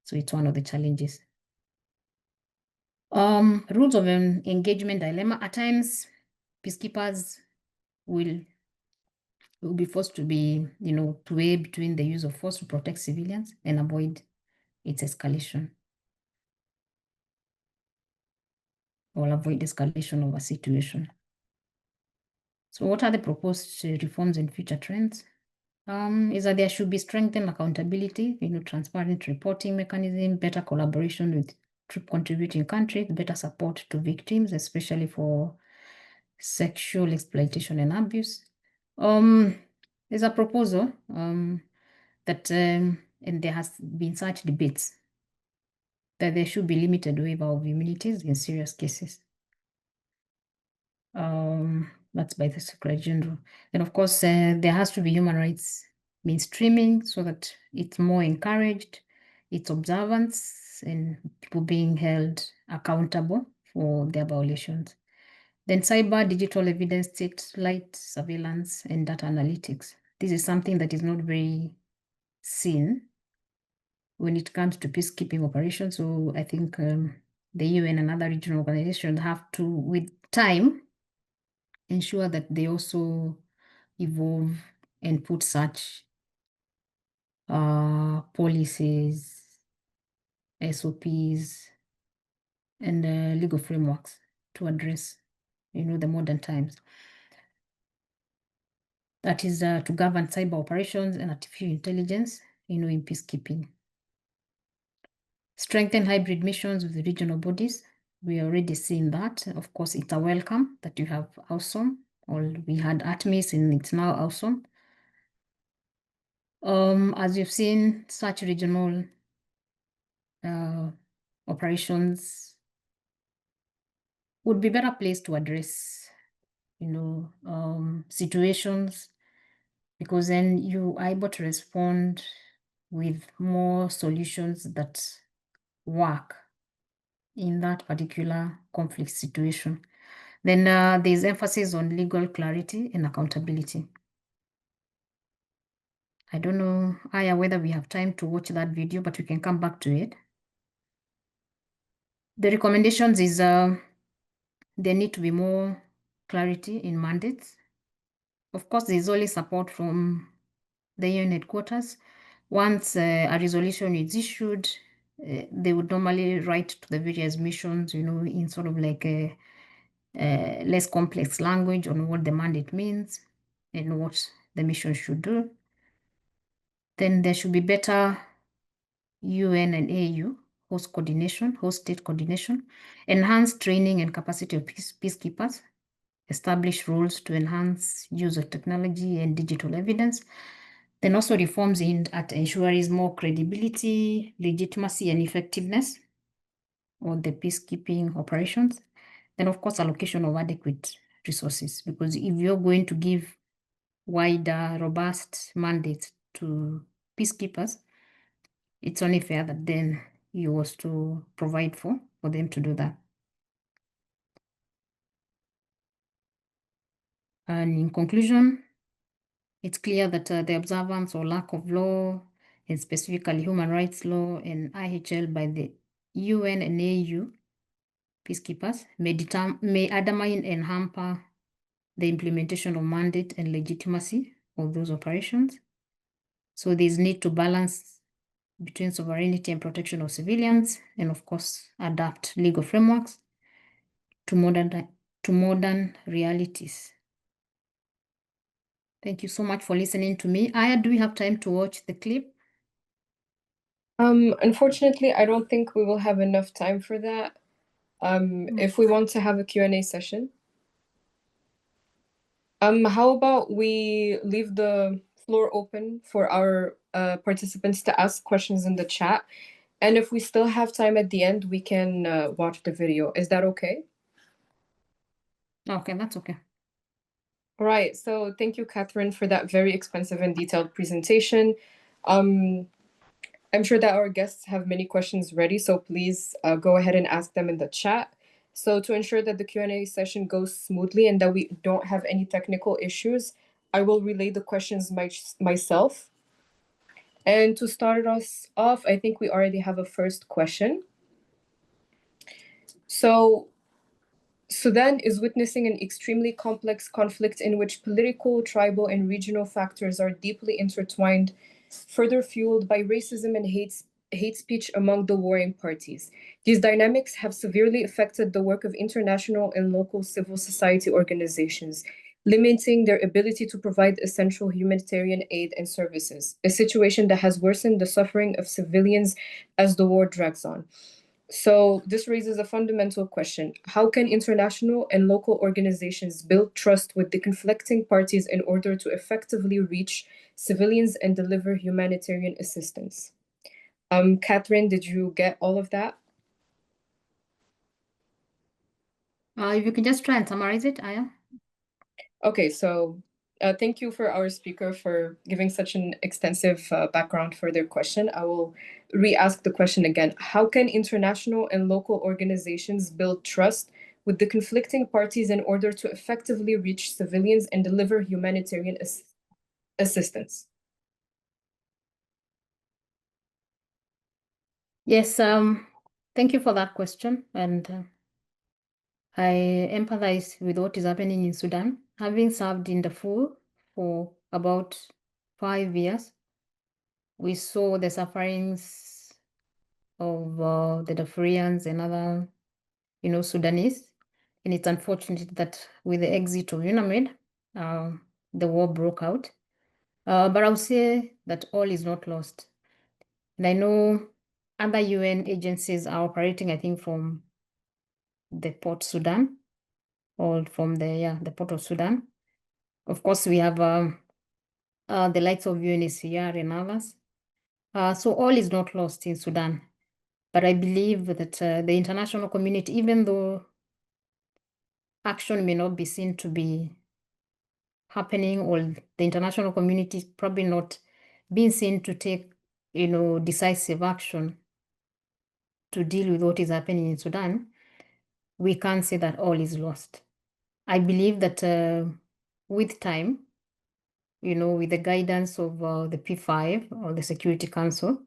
so it's one of the challenges. Rules of an engagement dilemma. At times, peacekeepers will be forced to be, to weigh between the use of force to protect civilians and avoid its escalation, or avoid escalation of a situation. So what are the proposed reforms and future trends? Is that there should be strengthened accountability, transparent reporting mechanism, better collaboration with troop contributing countries, better support to victims, especially for sexual exploitation and abuse. There's a proposal that, and there has been such debates, that there should be limited waiver of immunities in serious cases. That's by the Secretary General. And of course, there has to be human rights mainstreaming so that it's more encouraged, its observance, and people being held accountable for their violations. Then cyber, digital evidence, satellite surveillance, and data analytics. This is something that is not very seen when it comes to peacekeeping operations. So I think the UN and other regional organizations have to, with time, ensure that they also evolve and put such policies, SOPs, and legal frameworks to address, the modern times. That is to govern cyber operations and artificial intelligence, in peacekeeping. Strengthen hybrid missions with the regional bodies. We are already seeing that. Of course, it's a welcome that you have AWSOM, or we had ATMIS and it's now AWSOM. As you've seen, such regional operations would be better placed to address, situations, because then you are able to respond with more solutions that work in that particular conflict situation. Then there's emphasis on legal clarity and accountability. I don't know, Aya, whether we have time to watch that video, but we can come back to it. The recommendations is there need to be more clarity in mandates. Of course, there's only support from the UN headquarters. Once a resolution is issued, they would normally write to the various missions, in sort of like a less complex language on what the mandate means and what the mission should do. Then there should be better UN and AU host state coordination, enhanced training and capacity of peacekeepers, establish rules to enhance use of technology and digital evidence. Then also reforms aimed at ensuring more credibility, legitimacy, and effectiveness of the peacekeeping operations. Then, of course, allocation of adequate resources, because if you're going to give wider, robust mandates to peacekeepers, it's only fair that then you was to provide for them to do that. And in conclusion, it's clear that the observance or lack of law, and specifically human rights law and IHL by the UN and AU peacekeepers may undermine and hamper the implementation of mandate and legitimacy of those operations. So there's need to balance between sovereignty and protection of civilians, and of course, adapt legal frameworks to modern realities. Thank you so much for listening to me. Aya, do we have time to watch the clip? Unfortunately, I don't think we will have enough time for that. If we want to have a Q&A session. How about we leave the floor open for our participants to ask questions in the chat, and if we still have time at the end, we can watch the video. Is that okay? Okay, that's okay. All right, so thank you, Catherine, for that very expensive and detailed presentation. I'm sure that our guests have many questions ready, so please go ahead and ask them in the chat. So to ensure that the Q&A session goes smoothly and that we don't have any technical issues, I will relay the questions myself. And to start us off, I think we already have a first question. So Sudan is witnessing an extremely complex conflict in which political, tribal, and regional factors are deeply intertwined, further fueled by racism and hate speech among the warring parties. These dynamics have severely affected the work of international and local civil society organizations, limiting their ability to provide essential humanitarian aid and services, a situation that has worsened the suffering of civilians as the war drags on. So this raises a fundamental question. How can international and local organizations build trust with the conflicting parties in order to effectively reach civilians and deliver humanitarian assistance? Catherine, did you get all of that? If you can just try and summarize it, Aya. Okay, so thank you for our speaker for giving such an extensive background for their question. I will re-ask the question again. How can international and local organizations build trust with the conflicting parties in order to effectively reach civilians and deliver humanitarian assistance? Yes, thank you for that question. And I empathize with what is happening in Sudan. Having served in Darfur for about 5 years, we saw the sufferings of the Darfurians and other, Sudanese. And it's unfortunate that with the exit of UNAMID, the war broke out. But I'll say that all is not lost. And I know other UN agencies are operating, I think, from the Port Sudan or from the Port of Sudan. Of course, we have the likes of UNHCR and others. So all is not lost in Sudan. But I believe that the international community, even though action may not be seen to be happening, or the international community is probably not being seen to take, decisive action to deal with what is happening in Sudan, we can't say that all is lost. I believe that with time, with the guidance of the P5 or the Security Council,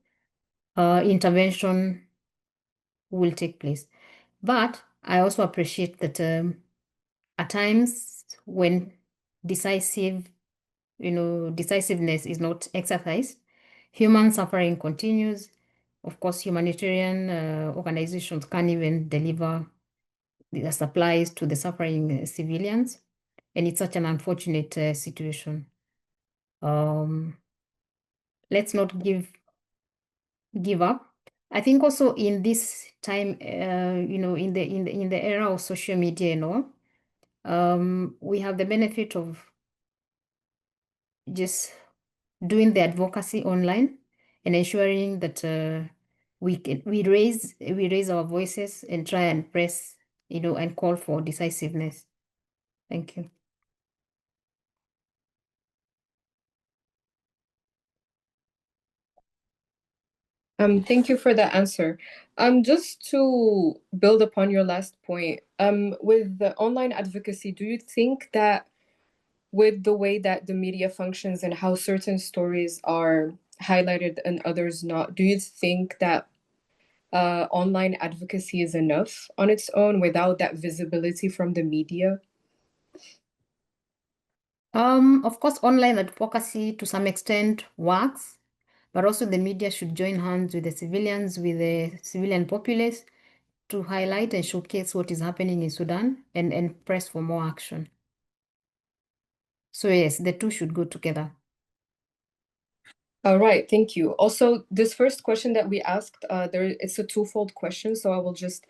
intervention will take place. But I also appreciate that at times when decisiveness is not exercised, human suffering continues. Of course, humanitarian organizations can't even deliver the supplies to the suffering civilians. And it's such an unfortunate situation. Let's not give up. I think also in this time, in the era of social media and all, we have the benefit of just doing the advocacy online and ensuring that we raise our voices and try and press, and call for decisiveness. Thank you. Thank you for that answer. Just to build upon your last point, with the online advocacy, do you think that with the way that the media functions and how certain stories are highlighted and others not, do you think that online advocacy is enough on its own without that visibility from the media? Of course, online advocacy to some extent works, but also the media should join hands with the civilians, with the civilian populace, to highlight and showcase what is happening in Sudan and press for more action. So yes, the two should go together. All right, thank you. Also, this first question that we asked, it's a twofold question, so I will just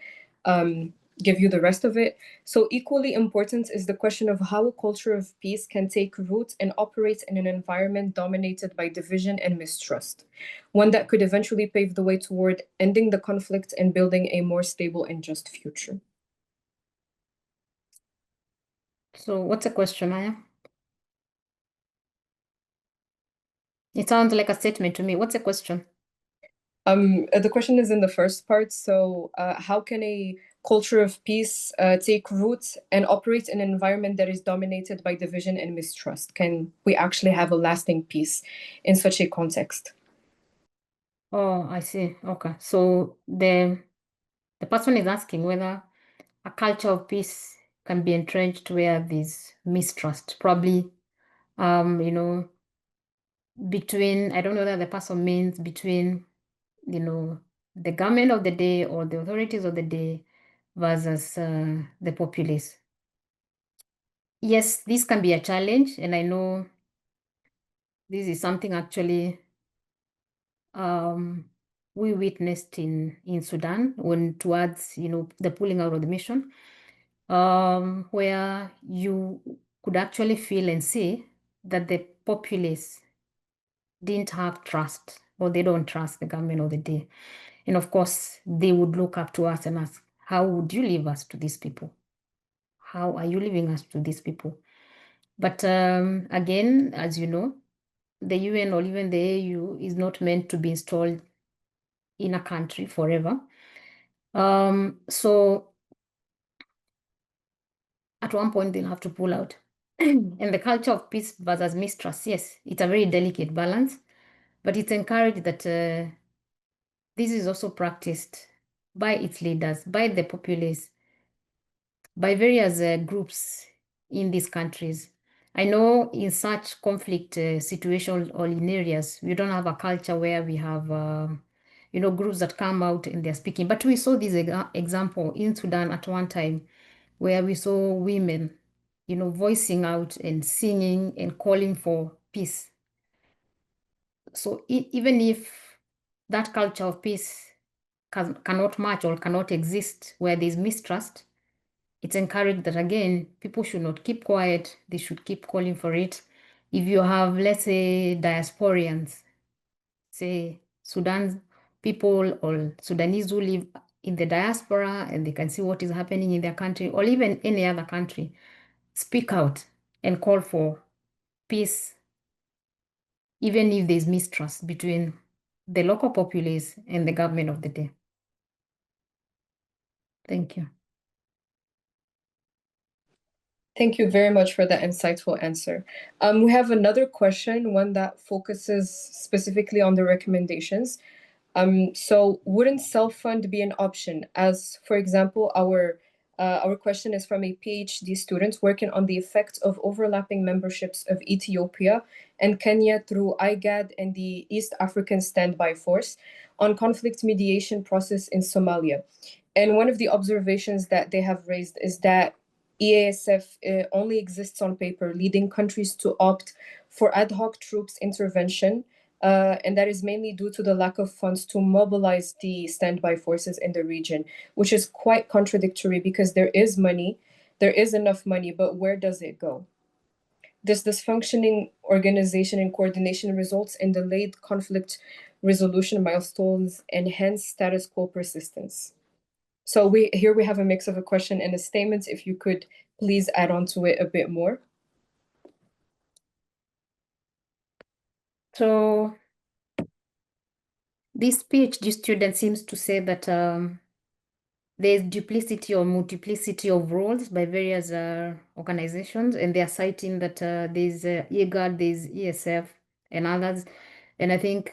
give you the rest of it. So equally important is the question of how a culture of peace can take root and operate in an environment dominated by division and mistrust, one that could eventually pave the way toward ending the conflict and building a more stable and just future. So what's the question, Maya? It sounds like a statement to me. What's the question? The question is in the first part. So, how can a culture of peace take root and operate in an environment that is dominated by division and mistrust? Can we actually have a lasting peace in such a context? Oh, I see. Okay. So the person is asking whether a culture of peace can be entrenched where there's mistrust, probably, between, I don't know that the person means between, the government of the day or the authorities of the day versus the populace. Yes, this can be a challenge, and I know this is something actually we witnessed in Sudan when towards, the pulling out of the mission, where you could actually feel and see that the populace didn't have trust, or they don't trust the government of the day. And of course, they would look up to us and ask, how would you leave us to these people? How are you leaving us to these people? But again, as you know, the UN or even the AU is not meant to be installed in a country forever. So at one point they'll have to pull out. And the culture of peace versus mistrust, yes, it's a very delicate balance, but it's encouraged that this is also practiced by its leaders, by the populace, by various groups in these countries. I know in such conflict situations or in areas, we don't have a culture where we have, groups that come out and they're speaking. But we saw this example in Sudan at one time where we saw women, voicing out and singing and calling for peace. So even if that culture of peace cannot match or cannot exist where there's mistrust, it's encouraged that again, people should not keep quiet. They should keep calling for it. if you have, let's say, diasporians, say Sudan people or Sudanese who live in the diaspora and they can see what is happening in their country or even any other country, speak out and call for peace, even if there's mistrust between the local populace and the government of the day. Thank you. Thank you very much for that insightful answer. We have another question, one that focuses specifically on the recommendations. So wouldn't self-fund be an option? As, for example, our question is from a PhD student working on the effect of overlapping memberships of Ethiopia and Kenya through IGAD and the East African Standby Force on conflict mediation process in Somalia. And one of the observations that they have raised is that EASF only exists on paper, leading countries to opt for ad hoc troops intervention, and that is mainly due to the lack of funds to mobilize the standby forces in the region, which is quite contradictory because there is money, there is enough money, but where does it go? This dysfunctioning organization and coordination results in delayed conflict resolution milestones and hence status quo persistence. So we have a mix of a question and a statement. If you could please add on to it a bit more. So this PhD student seems to say that there's duplicity or multiplicity of roles by various organizations, and they are citing that there's IGAD, there's ESF, and others. And I think,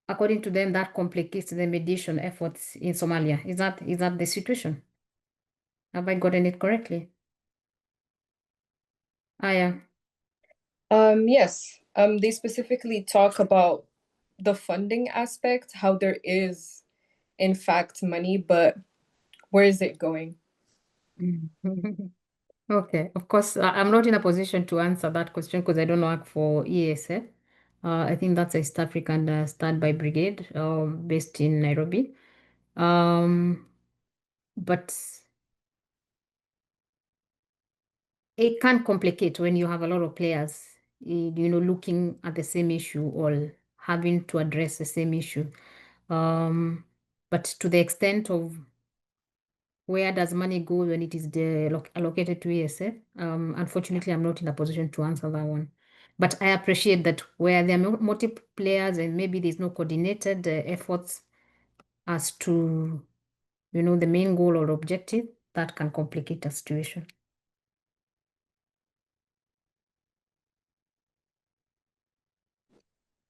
according to them, that complicates the mediation efforts in Somalia. Is that the situation? Have I gotten it correctly? Yeah. Yes. They specifically talk about the funding aspect, how there is, in fact, money, but where is it going? Okay, of course, I'm not in a position to answer that question because I don't work for ESF. I think that's a East African Standby Brigade based in Nairobi. But it can complicate when you have a lot of players, looking at the same issue or having to address the same issue. But to the extent of where does money go when it is allocated to ESF, unfortunately, I'm not in a position to answer that one. But I appreciate that where there are multiple players and maybe there's no coordinated efforts as to, the main goal or objective, that can complicate a situation.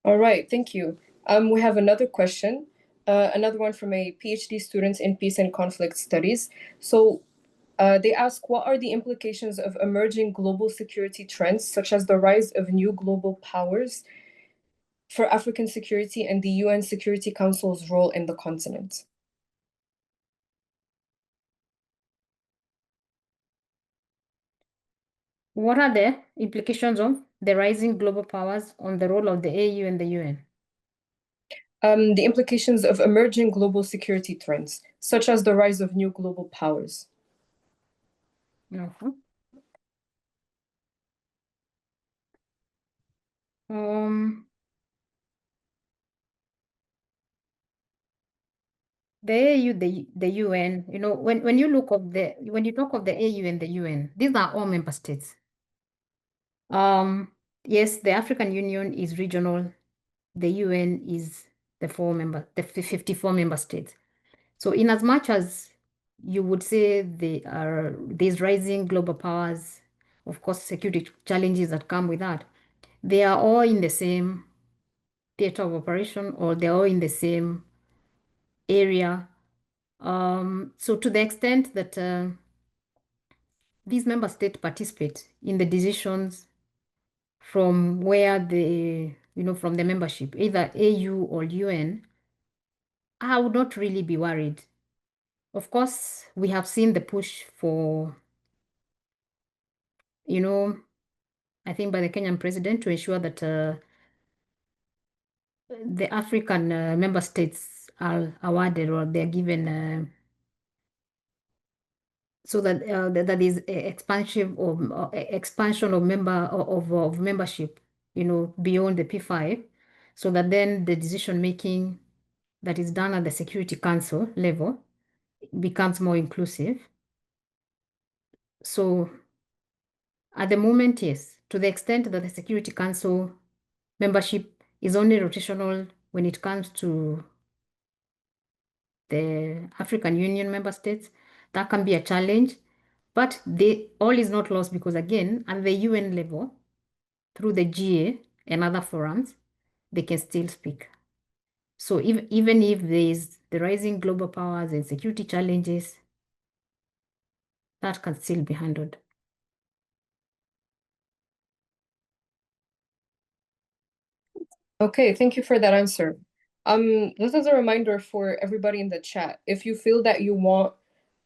All right, thank you. We have another question, another one from a PhD student in peace and conflict studies. So they ask, what are the implications of emerging global security trends, such as the rise of new global powers, for African security and the UN Security Council's role in the continent? What are the implications of the rising global powers on the role of the AU and the UN? The implications of emerging global security trends, such as the rise of new global powers. Mhm. Um, the AU, the UN, when you when you talk of the AU and the UN, these are all member states. Yes, the African Union is regional. The UN is the 54 member states. So in as much as you would say these rising global powers, of course, security challenges that come with that, they are all in the same theater of operation or they're all in the same area. So to the extent that these member states participate in the decisions from where from the membership, either AU or UN, I would not really be worried. Of course, we have seen the push for, I think by the Kenyan president to ensure that the African member states are awarded or they're given so that that is expansion of membership, beyond the P5, so that then the decision making that is done at the Security Council level becomes more inclusive. So at the moment, yes, to the extent that the Security Council membership is only rotational when it comes to the African Union member states, that can be a challenge. But all is not lost, because again, at the UN level, through the GA and other forums, they can still speak. So even if there is the rising global powers and security challenges, that can still be handled. Okay, thank you for that answer. This is a reminder for everybody in the chat. If you feel that you want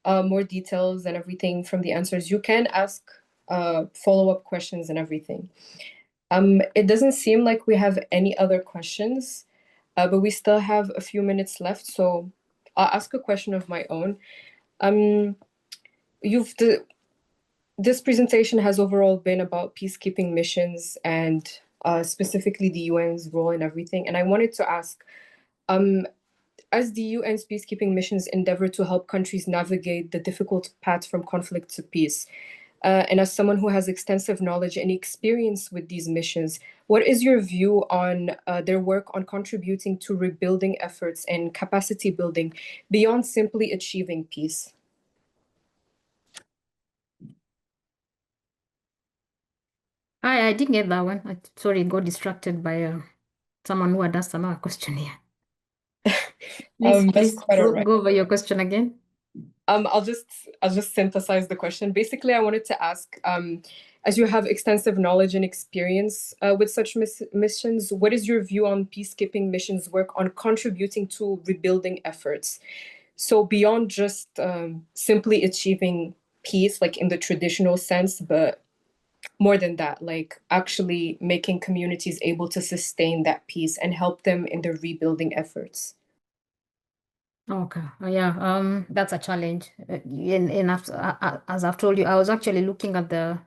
more details and everything from the answers, you can ask follow-up questions and everything. It doesn't seem like we have any other questions, but we still have a few minutes left, so I'll ask a question of my own. This presentation has overall been about peacekeeping missions and specifically the UN's role and everything. And I wanted to ask, as the UN's peacekeeping missions endeavor to help countries navigate the difficult path from conflict to peace, and as someone who has extensive knowledge and experience with these missions, what is your view on their work on contributing to rebuilding efforts and capacity building beyond simply achieving peace? I didn't get that one. Sorry, got distracted by someone who had asked another question here. Please, That's please quite all right. go over your question again. I'll just synthesize the question. Basically, I wanted to ask, as you have extensive knowledge and experience with such missions, what is your view on peacekeeping missions work on contributing to rebuilding efforts? So beyond just simply achieving peace, like in the traditional sense, but more than that, like actually making communities able to sustain that peace and help them in their rebuilding efforts. Okay. Yeah. That's a challenge. And as I've told you, I was actually looking at the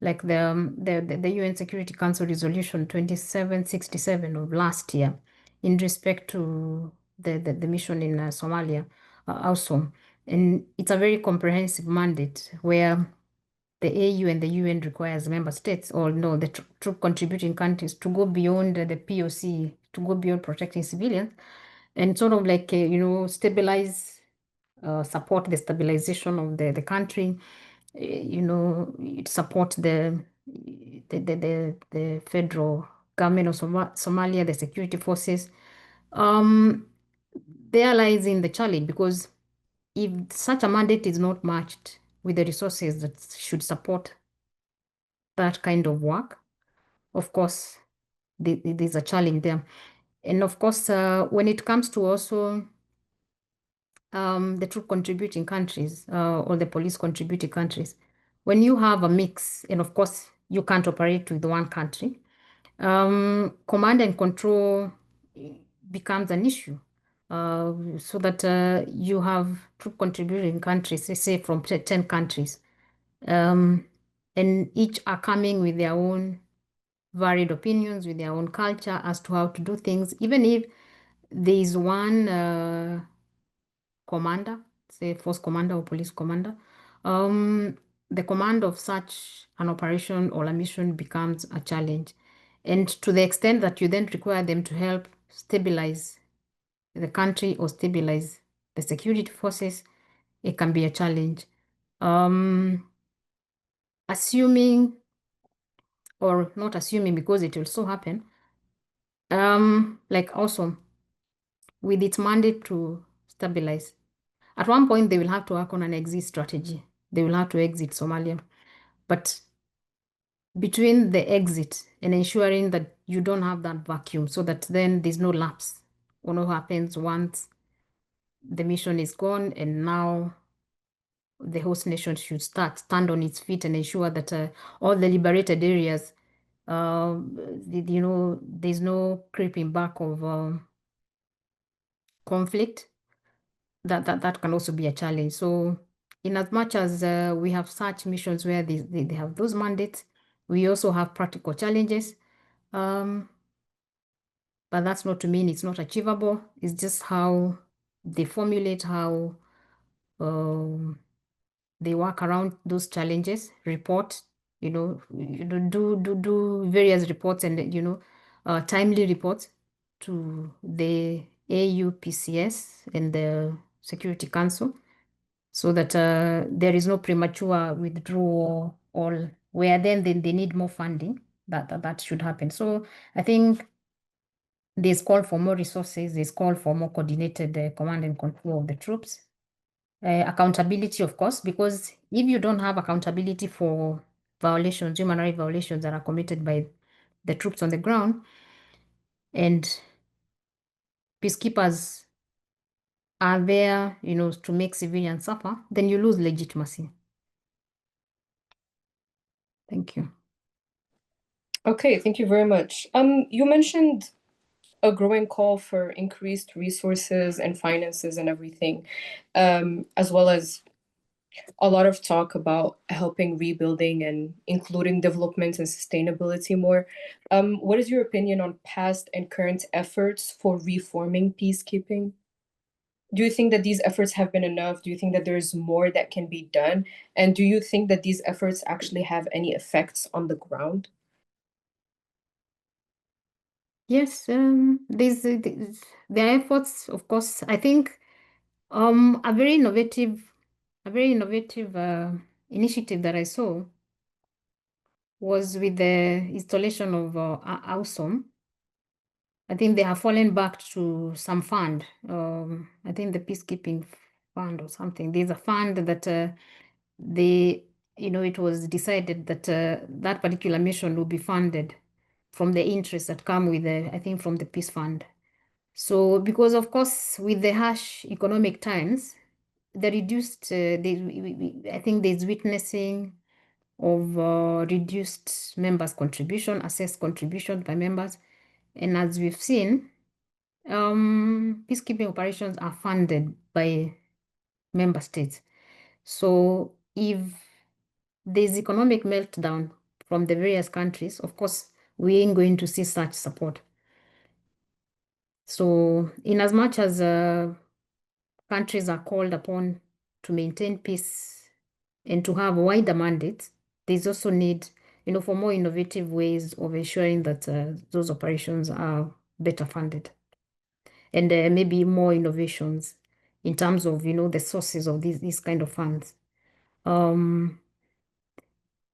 UN Security Council Resolution 2767 of last year in respect to the mission in Somalia, also. And it's a very comprehensive mandate where the AU and the UN requires member states, or no, the troop contributing countries, to go beyond the POC, to go beyond protecting civilians, and sort of like stabilize, support the stabilization of the country, support the federal government of Somalia, the security forces. There lies in the challenge, because if such a mandate is not matched with the resources that should support that kind of work, of course, there's a challenge there. And of course, when it comes to also the troop contributing countries, or the police contributing countries, when you have a mix, and of course, you can't operate with one country, command and control becomes an issue. So that you have troop contributing countries, say from 10 countries, and each are coming with their own varied opinions, with their own culture as to how to do things. Even if there is one commander, say force commander or police commander, the command of such an operation or a mission becomes a challenge. And to the extent that you then require them to help stabilize the country or stabilize the security forces, it can be a challenge. Assuming, or not assuming, because it will so happen, like also with its mandate to stabilize, at one point they will have to work on an exit strategy. They will have to exit Somalia. But between the exit and ensuring that you don't have that vacuum, so that then there's no lapse, what happens once the mission is gone, and now the host nation should stand on its feet and ensure that all the liberated areas, there's no creeping back of conflict. That can also be a challenge. So in as much as we have such missions where they have those mandates, we also have practical challenges. But that's not to mean it's not achievable. It's just how they formulate, how they work around those challenges, report, do various reports and, timely reports to the AUPCS and the Security Council so that there is no premature withdrawal or where then they need more funding. That should happen. So I think there's call for more resources, there's call for more coordinated command and control of the troops. Accountability, of course, because if you don't have accountability for violations, human rights violations that are committed by the troops on the ground, and peacekeepers are there, to make civilians suffer, then you lose legitimacy. Thank you. Okay, thank you very much. You mentioned a growing call for increased resources and finances and everything, as well as a lot of talk about helping rebuilding and including development and sustainability more. What is your opinion on past and current efforts for reforming peacekeeping? Do you think that these efforts have been enough? Do you think that there's more that can be done? And do you think that these efforts actually have any effects on the ground? Yes, their efforts, of course. I think a very innovative initiative that I saw was with the installation of AWSOM. I think they have fallen back to some fund. I think the peacekeeping fund or something. There's a fund that it was decided that that particular mission will be funded from the interests that come with I think from the peace fund. So because of course with the harsh economic times, the reduced, I think there's witnessing of reduced members' contribution, assessed contribution by members. And as we've seen, peacekeeping operations are funded by member states. So if there's economic meltdown from the various countries, of course, we ain't going to see such support. So in as much as countries are called upon to maintain peace and to have wider mandates, there's also need, for more innovative ways of ensuring that those operations are better funded. And maybe more innovations in terms of, the sources of these kind of funds.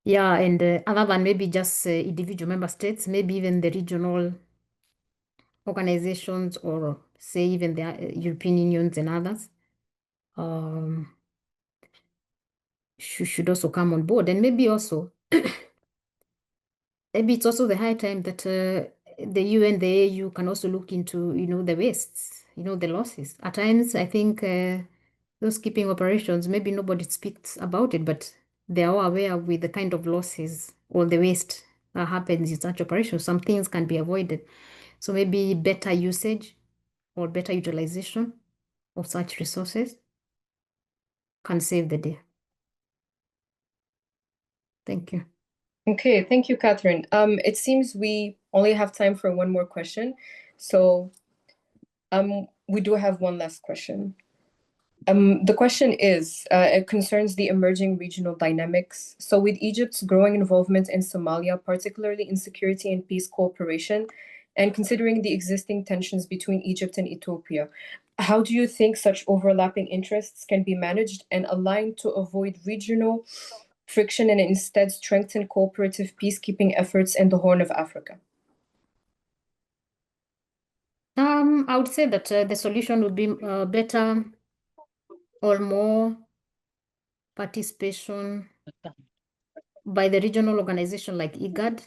Yeah, and other than maybe just individual member states, maybe even the regional organizations or say even the European unions and others should also come on board. And maybe also, maybe it's also the high time that the UN, the AU can also look into, the wastes, the losses. At times, I think those keeping operations, maybe nobody speaks about it, but they are aware with the kind of losses or the waste that happens in such operations. Some things can be avoided. So maybe better usage or better utilization of such resources can save the day. Thank you. Okay, thank you, Catherine. It seems we only have time for one more question. So we do have one last question. The question is, it concerns the emerging regional dynamics. So with Egypt's growing involvement in Somalia, particularly in security and peace cooperation, and considering the existing tensions between Egypt and Ethiopia, how do you think such overlapping interests can be managed and aligned to avoid regional friction and instead strengthen cooperative peacekeeping efforts in the Horn of Africa? I would say that the solution would be better or more participation by the regional organization like IGAD,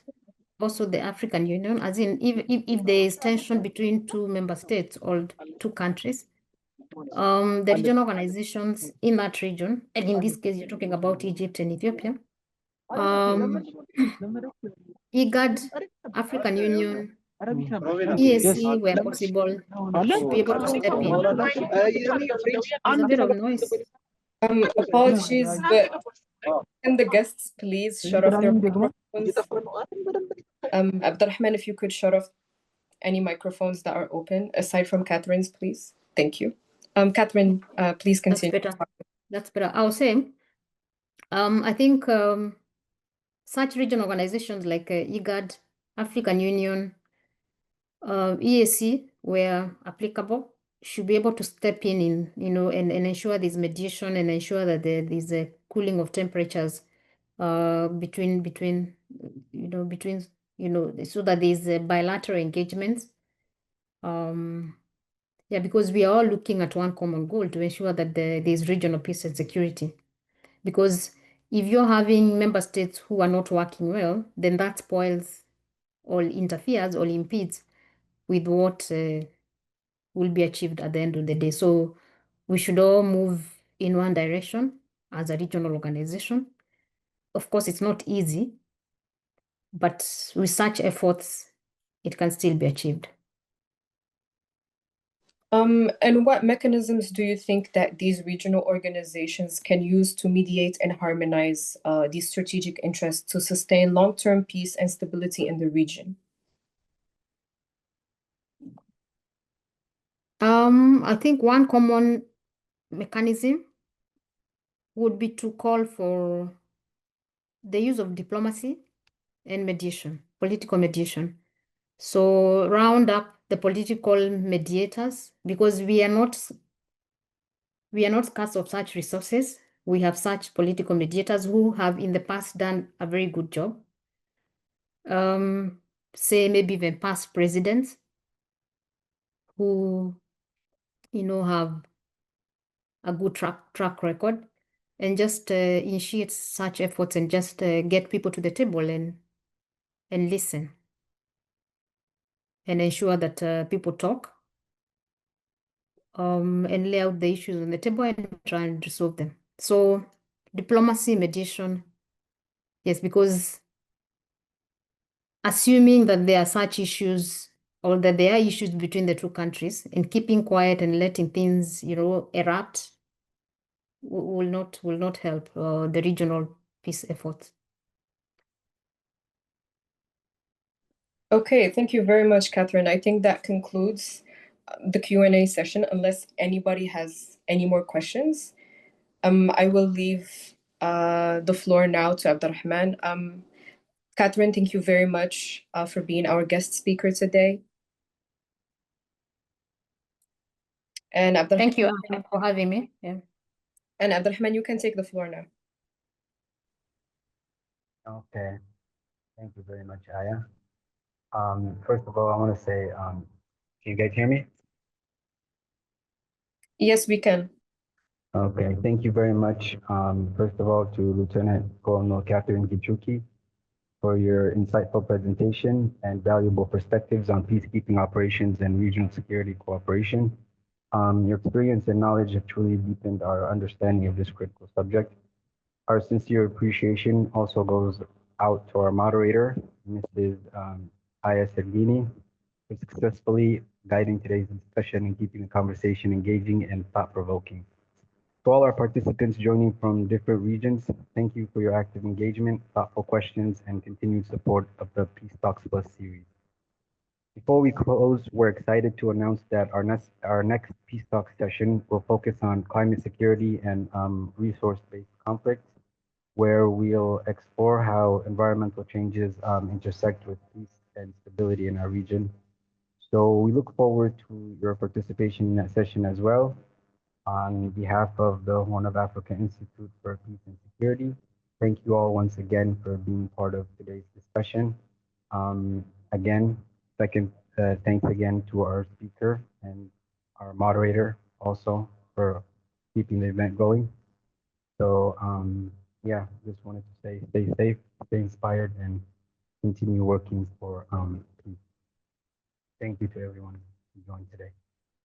also the African Union, as in if there is tension between two member states or two countries, the regional organizations in that region, and in this case, you're talking about Egypt and Ethiopia, IGAD, African Union, EAC, where possible, should be able to step in. There's a bit of noise. Apologies, but can the guests please shut off their microphones? Abdurrahman, if you could shut off any microphones that are open, aside from Catherine's, please. Thank you. Catherine, please That's continue. better. That's better. I was saying, I think such regional organizations like IGAD, African Union, EAC, where applicable, should be able to step in, and ensure there's mediation and ensure that there's a cooling of temperatures between so that there's a bilateral engagements. Yeah, because we are all looking at one common goal to ensure that there's regional peace and security. Because if you're having member states who are not working well, then that spoils or interferes or impedes with what will be achieved at the end of the day. So we should all move in one direction as a regional organization. Of course, it's not easy, but with such efforts, it can still be achieved. And what mechanisms do you think that these regional organizations can use to mediate and harmonize these strategic interests to sustain long-term peace and stability in the region? I think one common mechanism would be to call for the use of diplomacy and mediation, political mediation. So round up the political mediators, because we are not scarce of such resources. We have such political mediators who have in the past done a very good job. Say maybe even past presidents who, have a good track record, and just initiate such efforts and just get people to the table and listen and ensure that people talk and lay out the issues on the table and try and resolve them. So diplomacy, mediation, yes, because assuming that there are such issues or that there are issues between the two countries, and keeping quiet and letting things, erupt will not help the regional peace efforts. Okay, thank you very much, Catherine. I think that concludes the Q&A session, unless anybody has any more questions. I will leave the floor now to Abdurrahman. Catherine, thank you very much for being our guest speaker today. And Abdurrahman, Thank you for having me. Yeah. And Abdurrahman, you can take the floor now. Okay, thank you very much, Aya. First of all, I want to say, can you guys hear me? Yes, we can. Okay, thank you very much. First of all, to Lieutenant Colonel Catherine Gichuki for your insightful presentation and valuable perspectives on peacekeeping operations and regional security cooperation. Your experience and knowledge have truly deepened our understanding of this critical subject. Our sincere appreciation also goes out to our moderator, Mrs. Aya Sergini, for successfully guiding today's discussion and keeping the conversation engaging and thought-provoking. To all our participants joining from different regions, thank you for your active engagement, thoughtful questions, and continued support of the Peace Talks Plus series. Before we close, we're excited to announce that our next Peace Talks session will focus on climate security and resource-based conflicts, where we'll explore how environmental changes intersect with peace and stability in our region. So we look forward to your participation in that session as well. On behalf of the Horn of Africa Institute for Peace and Security, thank you all once again for being part of today's discussion. Again, thanks again to our speaker and our moderator also for keeping the event going. So yeah, just wanted to say stay safe, stay inspired, and continue working for peace. Thank you to everyone who joined today.